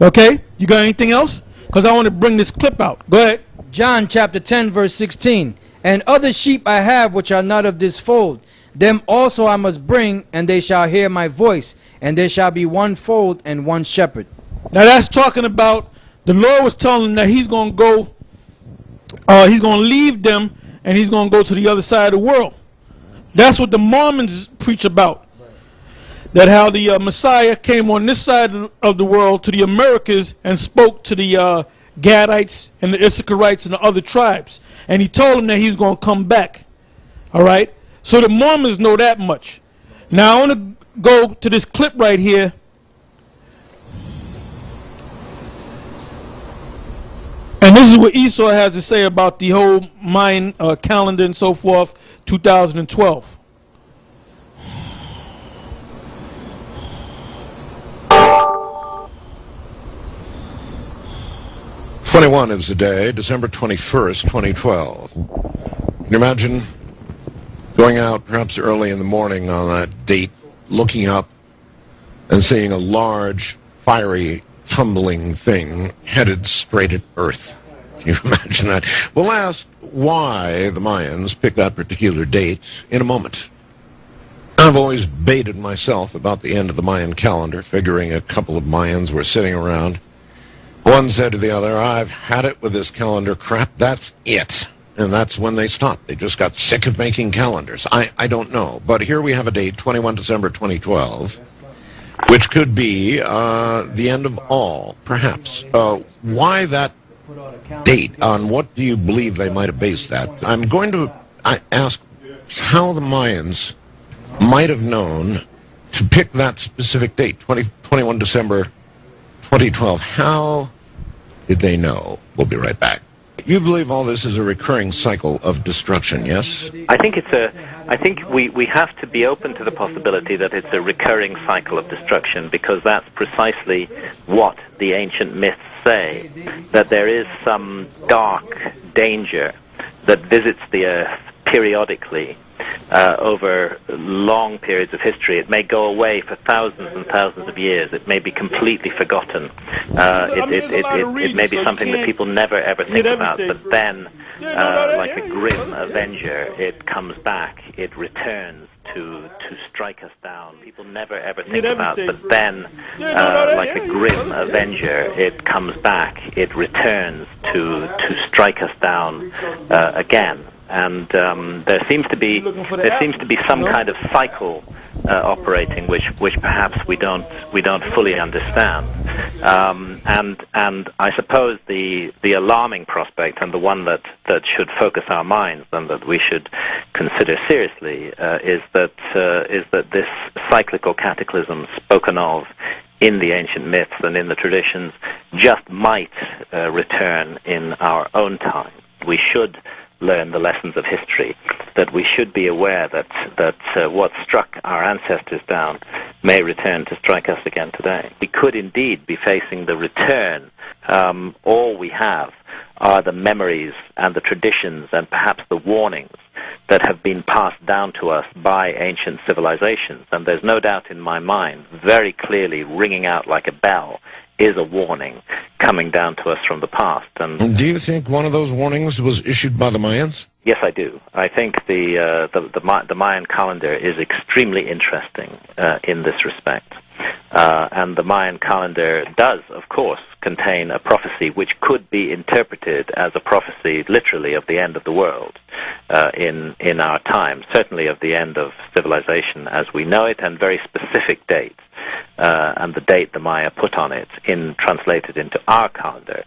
Okay? You got anything else? Because I want to bring this clip out. Go ahead. John chapter 10, verse 16. And other sheep I have which are not of this fold, them also I must bring, and they shall hear my voice, and there shall be one fold and one shepherd. Now that's talking about the Lord was telling them that he's going to go, he's going to leave them, and he's going to go to the other side of the world. That's what the Mormons preach about. That how the Messiah came on this side of the world to the Americas and spoke to the Gadites and the Issacharites and the other tribes. And he told them that he was going to come back. Alright? So the Mormons know that much. Now I want to go to this clip right here. And this is what Esau has to say about the whole Mayan calendar and so forth, 2012. '21 is the day, December 21st, 2012. Can you imagine going out perhaps early in the morning on that date, looking up and seeing a large, fiery, tumbling thing headed straight at Earth? Can you imagine that? We'll ask why the Mayans picked that particular date in a moment. I've always baited myself about the end of the Mayan calendar, figuring a couple of Mayans were sitting around. One said to the other, I've had it with this calendar crap, that's it. And that's when they stopped. They just got sick of making calendars. I don't know. But here we have a date, 21 December 2012, which could be the end of all, perhaps. Why that date? On what do you believe they might have based that? I'm going to ask how the Mayans might have known to pick that specific date, 21 December 2012. How did they know? We'll be right back. You believe all this is a recurring cycle of destruction, yes? I think we have to be open to the possibility that it's a recurring cycle of destruction, because that's precisely what the ancient myths say, that there is some dark danger that visits the earth periodically over long periods of history. It may go away for thousands and thousands of years. It may be completely forgotten. It may be something that people never ever think about, but then, like a grim avenger, it comes back, it returns to strike us down. People never ever think about, but then, like a grim avenger, it comes back, it returns to strike us down again. And there seems to be some kind of cycle operating, which perhaps we don't fully understand. And I suppose the alarming prospect, and the one that should focus our minds and that we should consider seriously, is that this cyclical cataclysm spoken of in the ancient myths and in the traditions just might return in our own time. We should learn the lessons of history, that we should be aware that what struck our ancestors down may return to strike us again today. We could indeed be facing the return. All we have are the memories and the traditions and perhaps the warnings that have been passed down to us by ancient civilizations. And there's no doubt in my mind, very clearly ringing out like a bell, is a warning coming down to us from the past. And do you think one of those warnings was issued by the Mayans? Yes, I do. I think the Mayan calendar is extremely interesting in this respect. And the Mayan calendar does, of course, contain a prophecy which could be interpreted as a prophecy, literally, of the end of the world in our time, certainly of the end of civilization as we know it, and very specific dates. And the date the Maya put on it, translated into our calendar,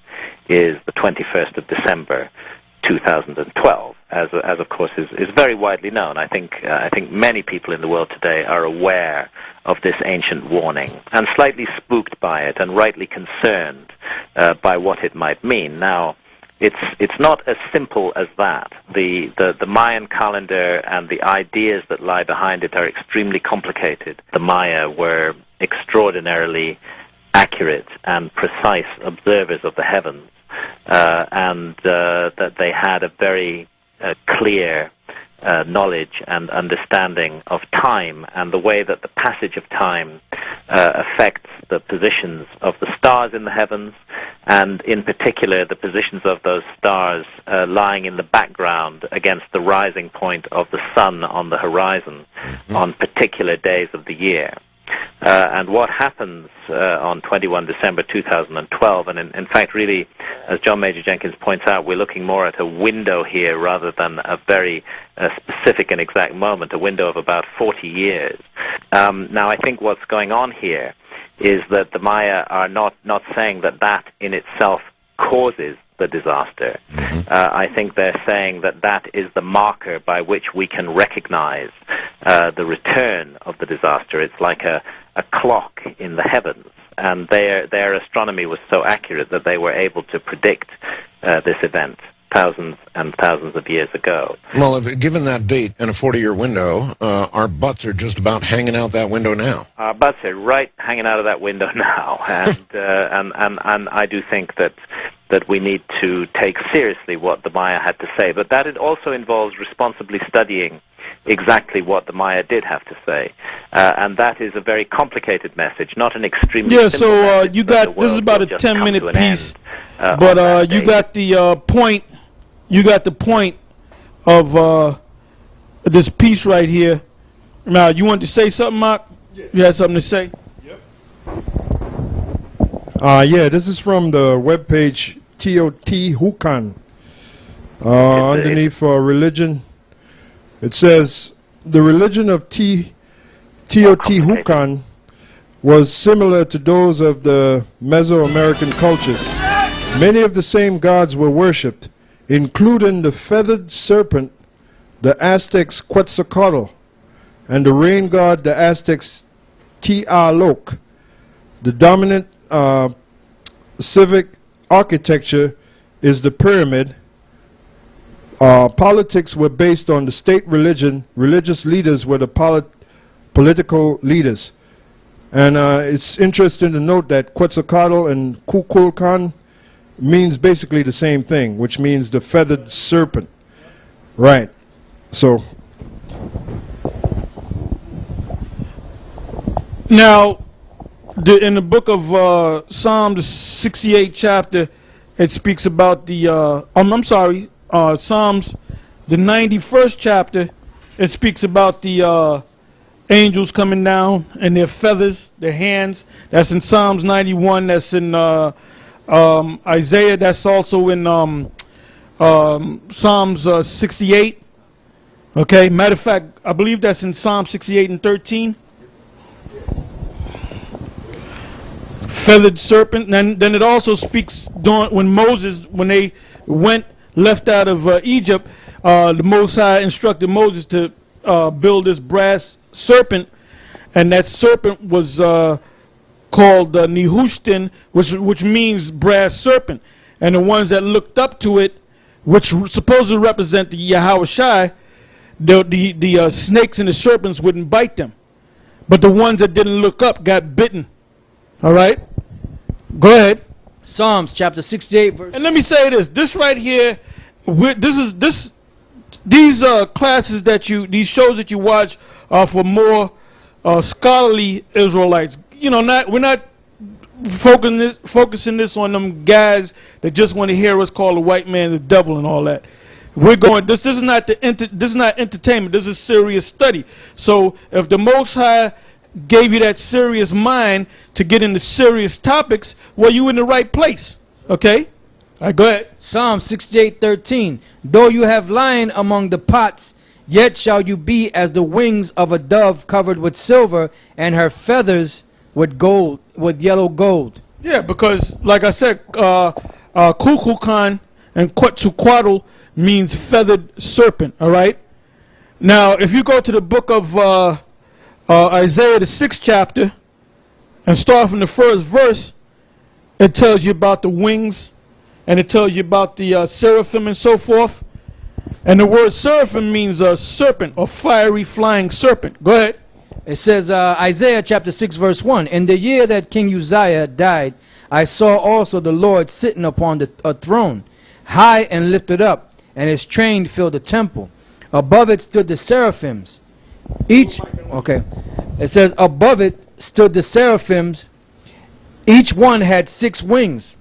is the 21st of December, 2012, as of course is very widely known. I think many people in the world today are aware of this ancient warning and slightly spooked by it, and rightly concerned by what it might mean. Now, it's not as simple as that. The Mayan calendar and the ideas that lie behind it are extremely complicated. The Maya were extraordinarily accurate and precise observers of the heavens, and that they had a very clear knowledge and understanding of time and the way that the passage of time affects the positions of the stars in the heavens, and in particular the positions of those stars lying in the background against the rising point of the sun on the horizon on particular days of the year. And what happens on 21 December 2012, and in fact really, as John Major Jenkins points out, we're looking more at a window here rather than a very specific and exact moment, a window of about 40 years. Now I think what's going on here is that the Maya are not saying that that in itself causes the disaster. I think they're saying that that is the marker by which we can recognize the return of the disaster. It's like a clock in the heavens, and their astronomy was so accurate that they were able to predict this event thousands and thousands of years ago. Well, given that date and a 40-year window, our butts are just about hanging out that window now. Our butts are right hanging out of that window now, and I do think that we need to take seriously what the Maya had to say, but that it also involves responsibly studying exactly what the Maya did have to say, and that is a very complicated message, not an extremely simple message. You got, this is about a 10-minute piece, but you got the point. You got the point of this piece right here. Now, you want to say something, Mark? Yeah. You had something to say? Yep. Yeah, this is from the webpage Teotihuacan. Underneath religion, it says, the religion of Teotihuacan was similar to those of the Mesoamerican cultures. Many of the same gods were worshipped, including the feathered serpent, the Aztecs Quetzalcoatl, and the rain god, the Aztecs Tlaloc. The dominant civic architecture is the pyramid. Politics were based on the state religion. Religious leaders were the political leaders. And it's interesting to note that Quetzalcoatl and Kukulkan means basically the same thing, which means the feathered serpent. Right. So now, in the book of Psalm, the 68th chapter, it speaks about the Psalms, the 91st chapter, it speaks about the angels coming down and their feathers, their hands. That's in Psalms 91. That's in Isaiah. That's also in Psalms 68. Okay. Matter of fact, I believe that's in Psalm 68 and 13. Feathered serpent. And then it also speaks when Moses, when they left out of Egypt, the Most High instructed Moses to build this brass serpent, and that serpent was called Nehushtan, which means brass serpent. And the ones that looked up to it, which supposedly represent the Yahweh Shai, the snakes and the serpents wouldn't bite them. But the ones that didn't look up got bitten. All right? Go ahead. Psalms chapter 68 verse. And let me say this. This right here, these classes these shows that you watch are for more scholarly Israelites. You know, we're not focusing this on them guys that just want to hear us call the white man the devil and all that. We're going. This is not this is not entertainment. This is serious study. So if the Most High gave you that serious mind to get into serious topics, well, you in the right place. Okay. All right, go ahead. Psalm 68:13. Though you have lion among the pots, yet shall you be as the wings of a dove covered with silver, and her feathers with gold, with yellow gold. Yeah, because like I said, Kukulkan and Quetzalcoatl means feathered serpent. All right. Now, if you go to the book of Isaiah, the 6th chapter, and start from the first verse, it tells you about the wings, and it tells you about the seraphim and so forth. And the word seraphim means a serpent, or fiery flying serpent. Go ahead. It says, Isaiah chapter 6 verse 1, in the year that King Uzziah died, I saw also the Lord sitting upon a throne, high and lifted up, and his train filled the temple. Above it stood the seraphims. It says, above it stood the seraphims. Each one had 6 wings.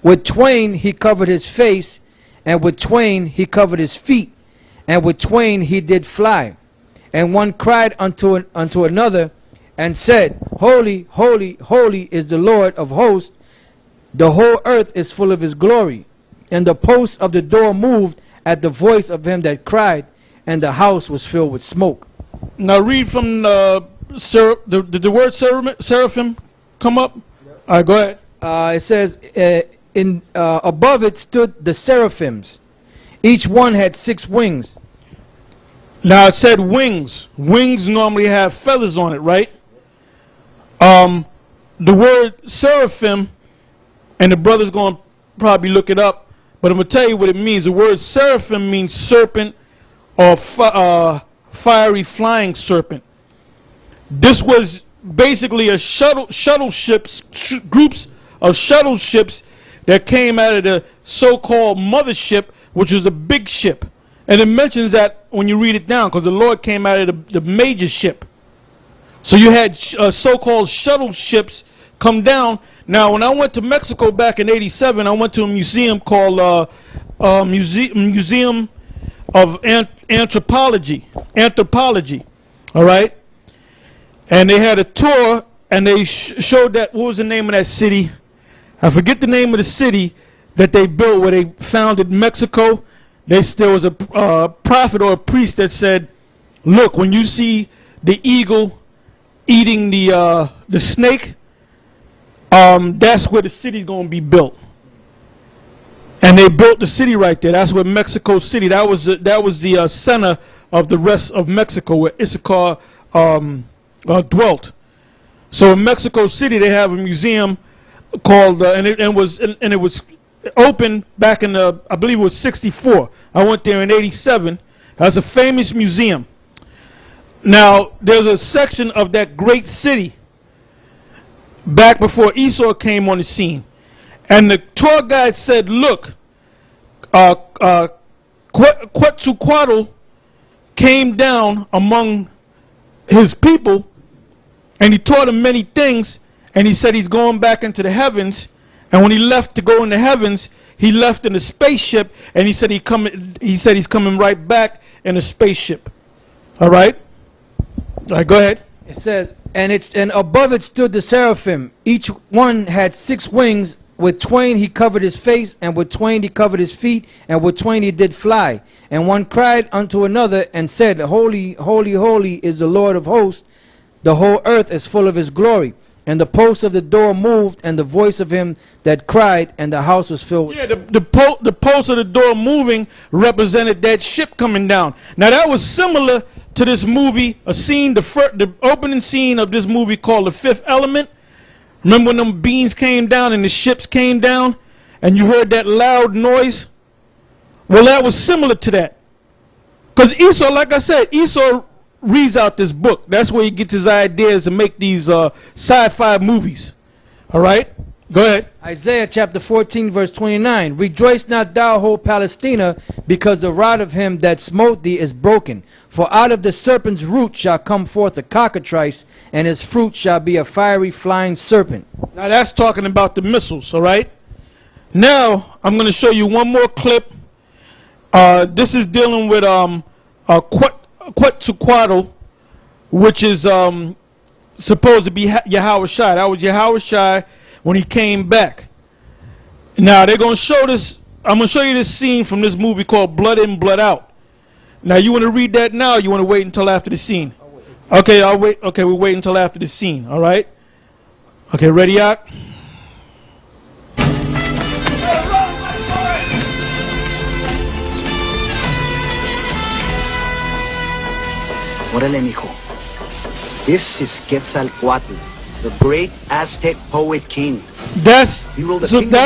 With twain he covered his face, and with twain he covered his feet, and with twain he did fly. And one cried unto another, and said, Holy, holy, holy is the Lord of hosts. The whole earth is full of his glory. And the posts of the door moved at the voice of him that cried, and the house was filled with smoke. Now read from did the word seraphim come up? All right, go ahead. It says, above it stood the seraphims. Each one had 6 wings. Now it said wings. Wings normally have feathers on it, right? The word seraphim, and the brother's going to probably look it up, but I'm going to tell you what it means. The word seraphim means serpent or fiery flying serpent. This was basically a shuttle ships, groups of shuttle ships that came out of the so-called mothership, which was a big ship. And it mentions that when you read it down, because the Lord came out of the major ship. So you had so-called shuttle ships come down. Now, when I went to Mexico back in '87, I went to a museum called Museum of Anthropology. All right? And they had a tour, and they showed that, what was the name of that city? I forget the name of the city that they built where they founded Mexico. There was a prophet or a priest that said, look, when you see the eagle eating the snake, that's where the city's going to be built. And they built the city right there. That's where Mexico City, that was the center of the rest of Mexico, where Issachar dwelt. So in Mexico City, they have a museum called, and it was opened back in I believe it was '64. I went there in '87. That's a famous museum. Now, there's a section of that great city back before Esau came on the scene. And the tour guide said, look, Quetzalcoatl came down among his people, and he taught them many things, and he said he's going back into the heavens. And when he left to go in the heavens, he left in a spaceship, and he said he's coming right back in a spaceship. All right? All right, go ahead. It says, and above it stood the seraphim. Each one had 6 wings. With twain he covered his face, and with twain he covered his feet, and with twain he did fly. And one cried unto another, and said, Holy, holy, holy is the Lord of hosts. The whole earth is full of his glory. And the post of the door moved, and the voice of him that cried, and the house was filled with... Yeah, the post of the door moving represented that ship coming down. Now that was similar to this movie, a scene, the opening scene of this movie called The Fifth Element. Remember when them beams came down and the ships came down, and you heard that loud noise? Well, that was similar to that. Because Esau, like I said, Esau reads out this book. That's where he gets his ideas to make these sci-fi movies. All right? Go ahead. Isaiah chapter 14 verse 29. Rejoice not thou, whole Palestina, because the rod of him that smote thee is broken. For out of the serpent's root shall come forth a cockatrice, and his fruit shall be a fiery flying serpent. Now that's talking about the missiles, all right? Now, I'm going to show you one more clip. This is dealing with Quetzalcoatl, which is supposed to be Yahweh Shai. That was Yahweh Shai when he came back. Now they're going to show this. I'm going to show you this scene from this movie called Blood In, Blood Out. Now you want to read that now, or you want to wait until after the scene? Okay, I'll wait. Okay, we'll wait until after the scene. All right. Okay, ready out. Órale, mijo. This is Quetzalcoatl, the great Aztec poet king. That's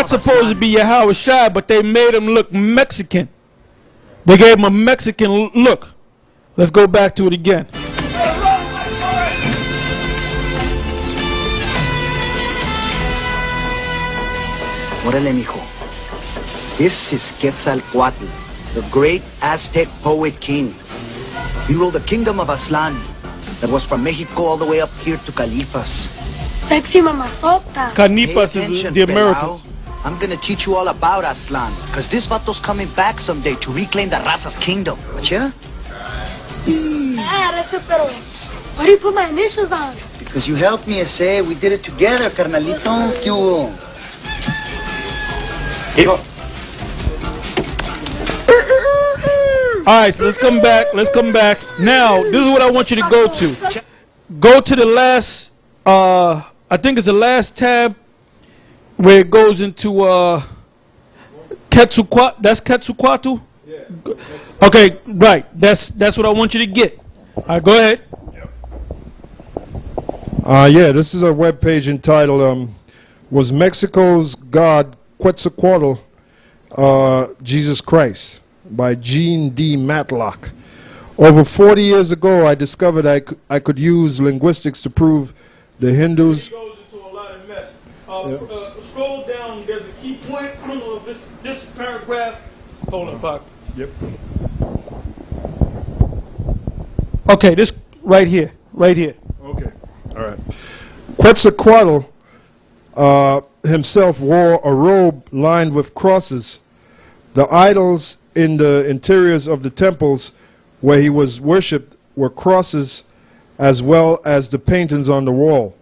supposed to be Yahweh Shai, but they made him look Mexican. They gave him a Mexican look. Let's go back to it again. Órale, mijo. This is Quetzalcoatl, the great Aztec poet king. He ruled the kingdom of Aztlan that was from Mexico all the way up here to Califas. Sexy mamazota. Canipas Pay is attention, the Americans. pelao. I'm gonna teach you all about Aslan, because this vato's coming back someday to reclaim the Raza's kingdom. Gotcha? Pero why do you put my initials on? Because you helped me, say we did it together, carnalito. ¿Qué hubo? Alright, so let's come back. Let's come back. Now, this is what I want you to go to. Go to the last, I think it's the last tab where it goes into Quetzalcoatl. That's Quetzalcoatl? Yeah. Okay, right. That's what I want you to get. Alright, go ahead. Yeah, this is a web page entitled Was Mexico's God Quetzalcoatl Jesus Christ by Jean D. Matlock. Over 40 years ago, I discovered I could use linguistics to prove the Hindus. It goes into a lot of mess. Scroll down. There's a key point. Criminal of this paragraph. Hold on, Pac. Yep. Okay, this right here. Right here. Okay. All right. Quetzalcoatl himself wore a robe lined with crosses. The idols in the interiors of the temples where he was worshipped were crosses as well as the paintings on the wall.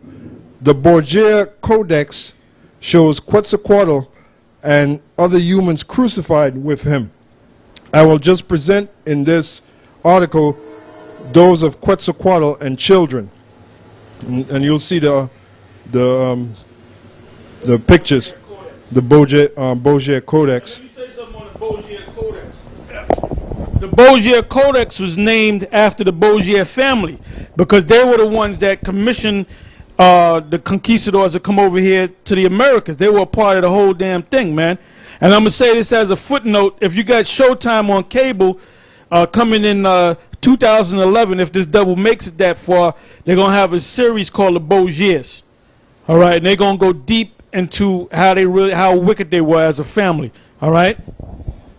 The Borgia Codex shows Quetzalcoatl and other humans crucified with him. I will just present in this article those of Quetzalcoatl and children. And you'll see the pictures, the Borgia Codex. Let me say something on the Borgia Codex. The Borgia Codex was named after the Borgia family because they were the ones that commissioned the conquistadors to come over here to the Americas. They were a part of the whole damn thing, man. And I'm going to say this as a footnote. If you got Showtime on cable coming in 2011, if this double makes it that far, they're going to have a series called The Borgias. All right, and they're going to go deep into how wicked they were as a family. All right?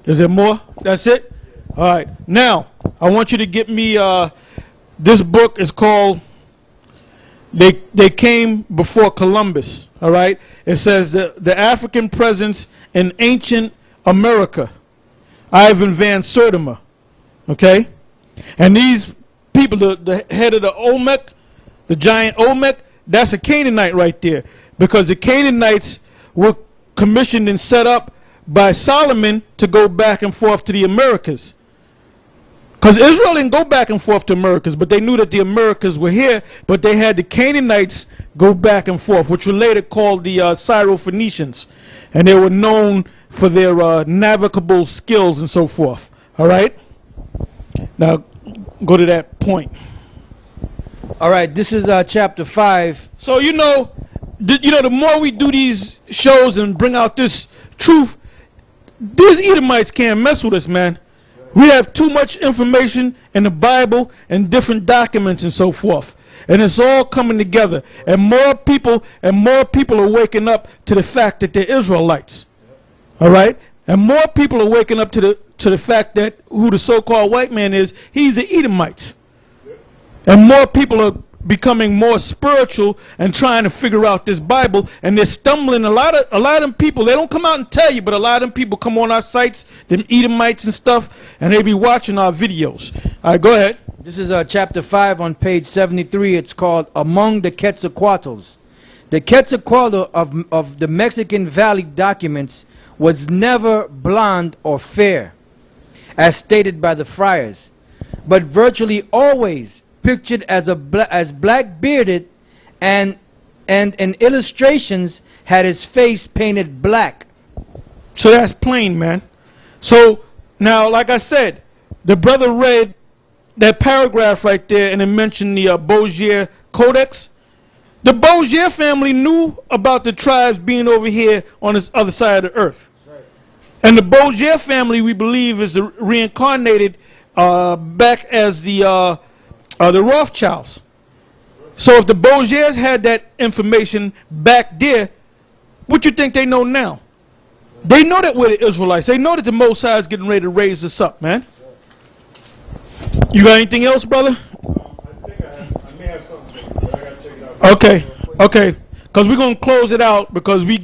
Is there more? That's it? All right. Now, I want you to get me, this book is called They Came Before Columbus. All right? It says the African Presence in Ancient America. Ivan Van Sertima. Okay? And these people, the head of the Olmec, the giant Olmec, that's a Canaanite right there. Because the Canaanites were commissioned and set up by Solomon to go back and forth to the Americas. Because Israel didn't go back and forth to Americas, but they knew that the Americas were here, but they had the Canaanites go back and forth, which were later called the Syro-Phoenicians. And they were known for their navigable skills and so forth. All right? Now, go to that point. All right, this is chapter 5. So, you know, the more we do these shows and bring out this truth, these Edomites can't mess with us, man. We have too much information in the Bible and different documents and so forth. And it's all coming together. And more people are waking up to the fact that they're Israelites. All right? And more people are waking up to the fact that who the so-called white man is, he's an Edomite. And more people are becoming more spiritual and trying to figure out this Bible, and they're stumbling. A lot of them people, they don't come out and tell you, but a lot of them people come on our sites, them Edomites and stuff, and they be watching our videos. All right, go ahead. This is chapter 5 on page 73. It's called Among the Quetzalcoatls. The Quetzalcoatl of the Mexican Valley documents was never blonde or fair, as stated by the friars, but virtually always pictured as black-bearded, and in illustrations had his face painted black. So that's plain, man. So now, like I said, the brother read that paragraph right there, and it mentioned the Borgia Codex. The Borgia family knew about the tribes being over here on this other side of the earth. Right. And the Borgia family, we believe, is reincarnated back as the Rothschilds. So if the Borgias had that information back there, what you think they know now? They know that we're the Israelites. They know that the Most High is getting ready to raise us up, man. You got anything else, brother? I think I Okay, okay. Because we're going to close it out because we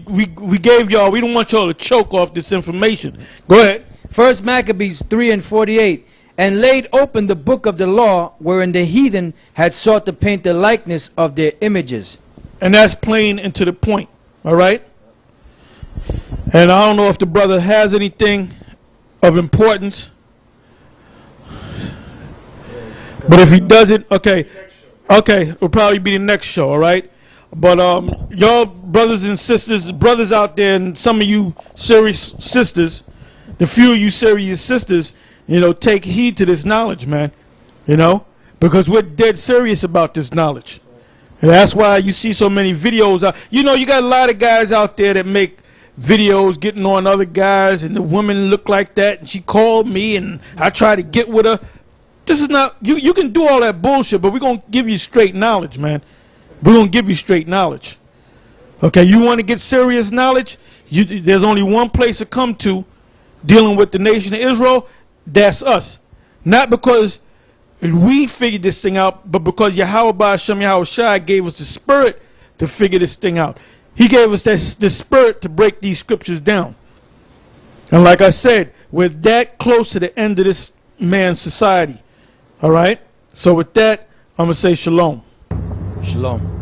gave y'all, we don't want y'all to choke off this information. Go ahead. First Maccabees 3:48. And laid open the book of the law, wherein the heathen had sought to paint the likeness of their images. And that's plain and to the point. All right? And I don't know if the brother has anything of importance. But if he doesn't, okay. Okay, it'll probably be the next show, all right? But y'all brothers and sisters, brothers out there, and some of you serious sisters, the few of you serious sisters, you know, take heed to this knowledge, man. You know, because we're dead serious about this knowledge. And that's why you see so many videos out. You know, you got a lot of guys out there that make videos getting on other guys, and the woman look like that, and she called me, and I try to get with her. This is not, you can do all that bullshit, but we're going to give you straight knowledge, man. We're going to give you straight knowledge. Okay, you want to get serious knowledge? There's only one place to come to dealing with the nation of Israel. That's us. Not because we figured this thing out, but because Yahweh Ba'ashem Yahushua gave us the spirit to figure this thing out. He gave us the spirit to break these scriptures down. And like I said, we're that close to the end of this man's society. Alright? So with that, I'm going to say shalom. Shalom.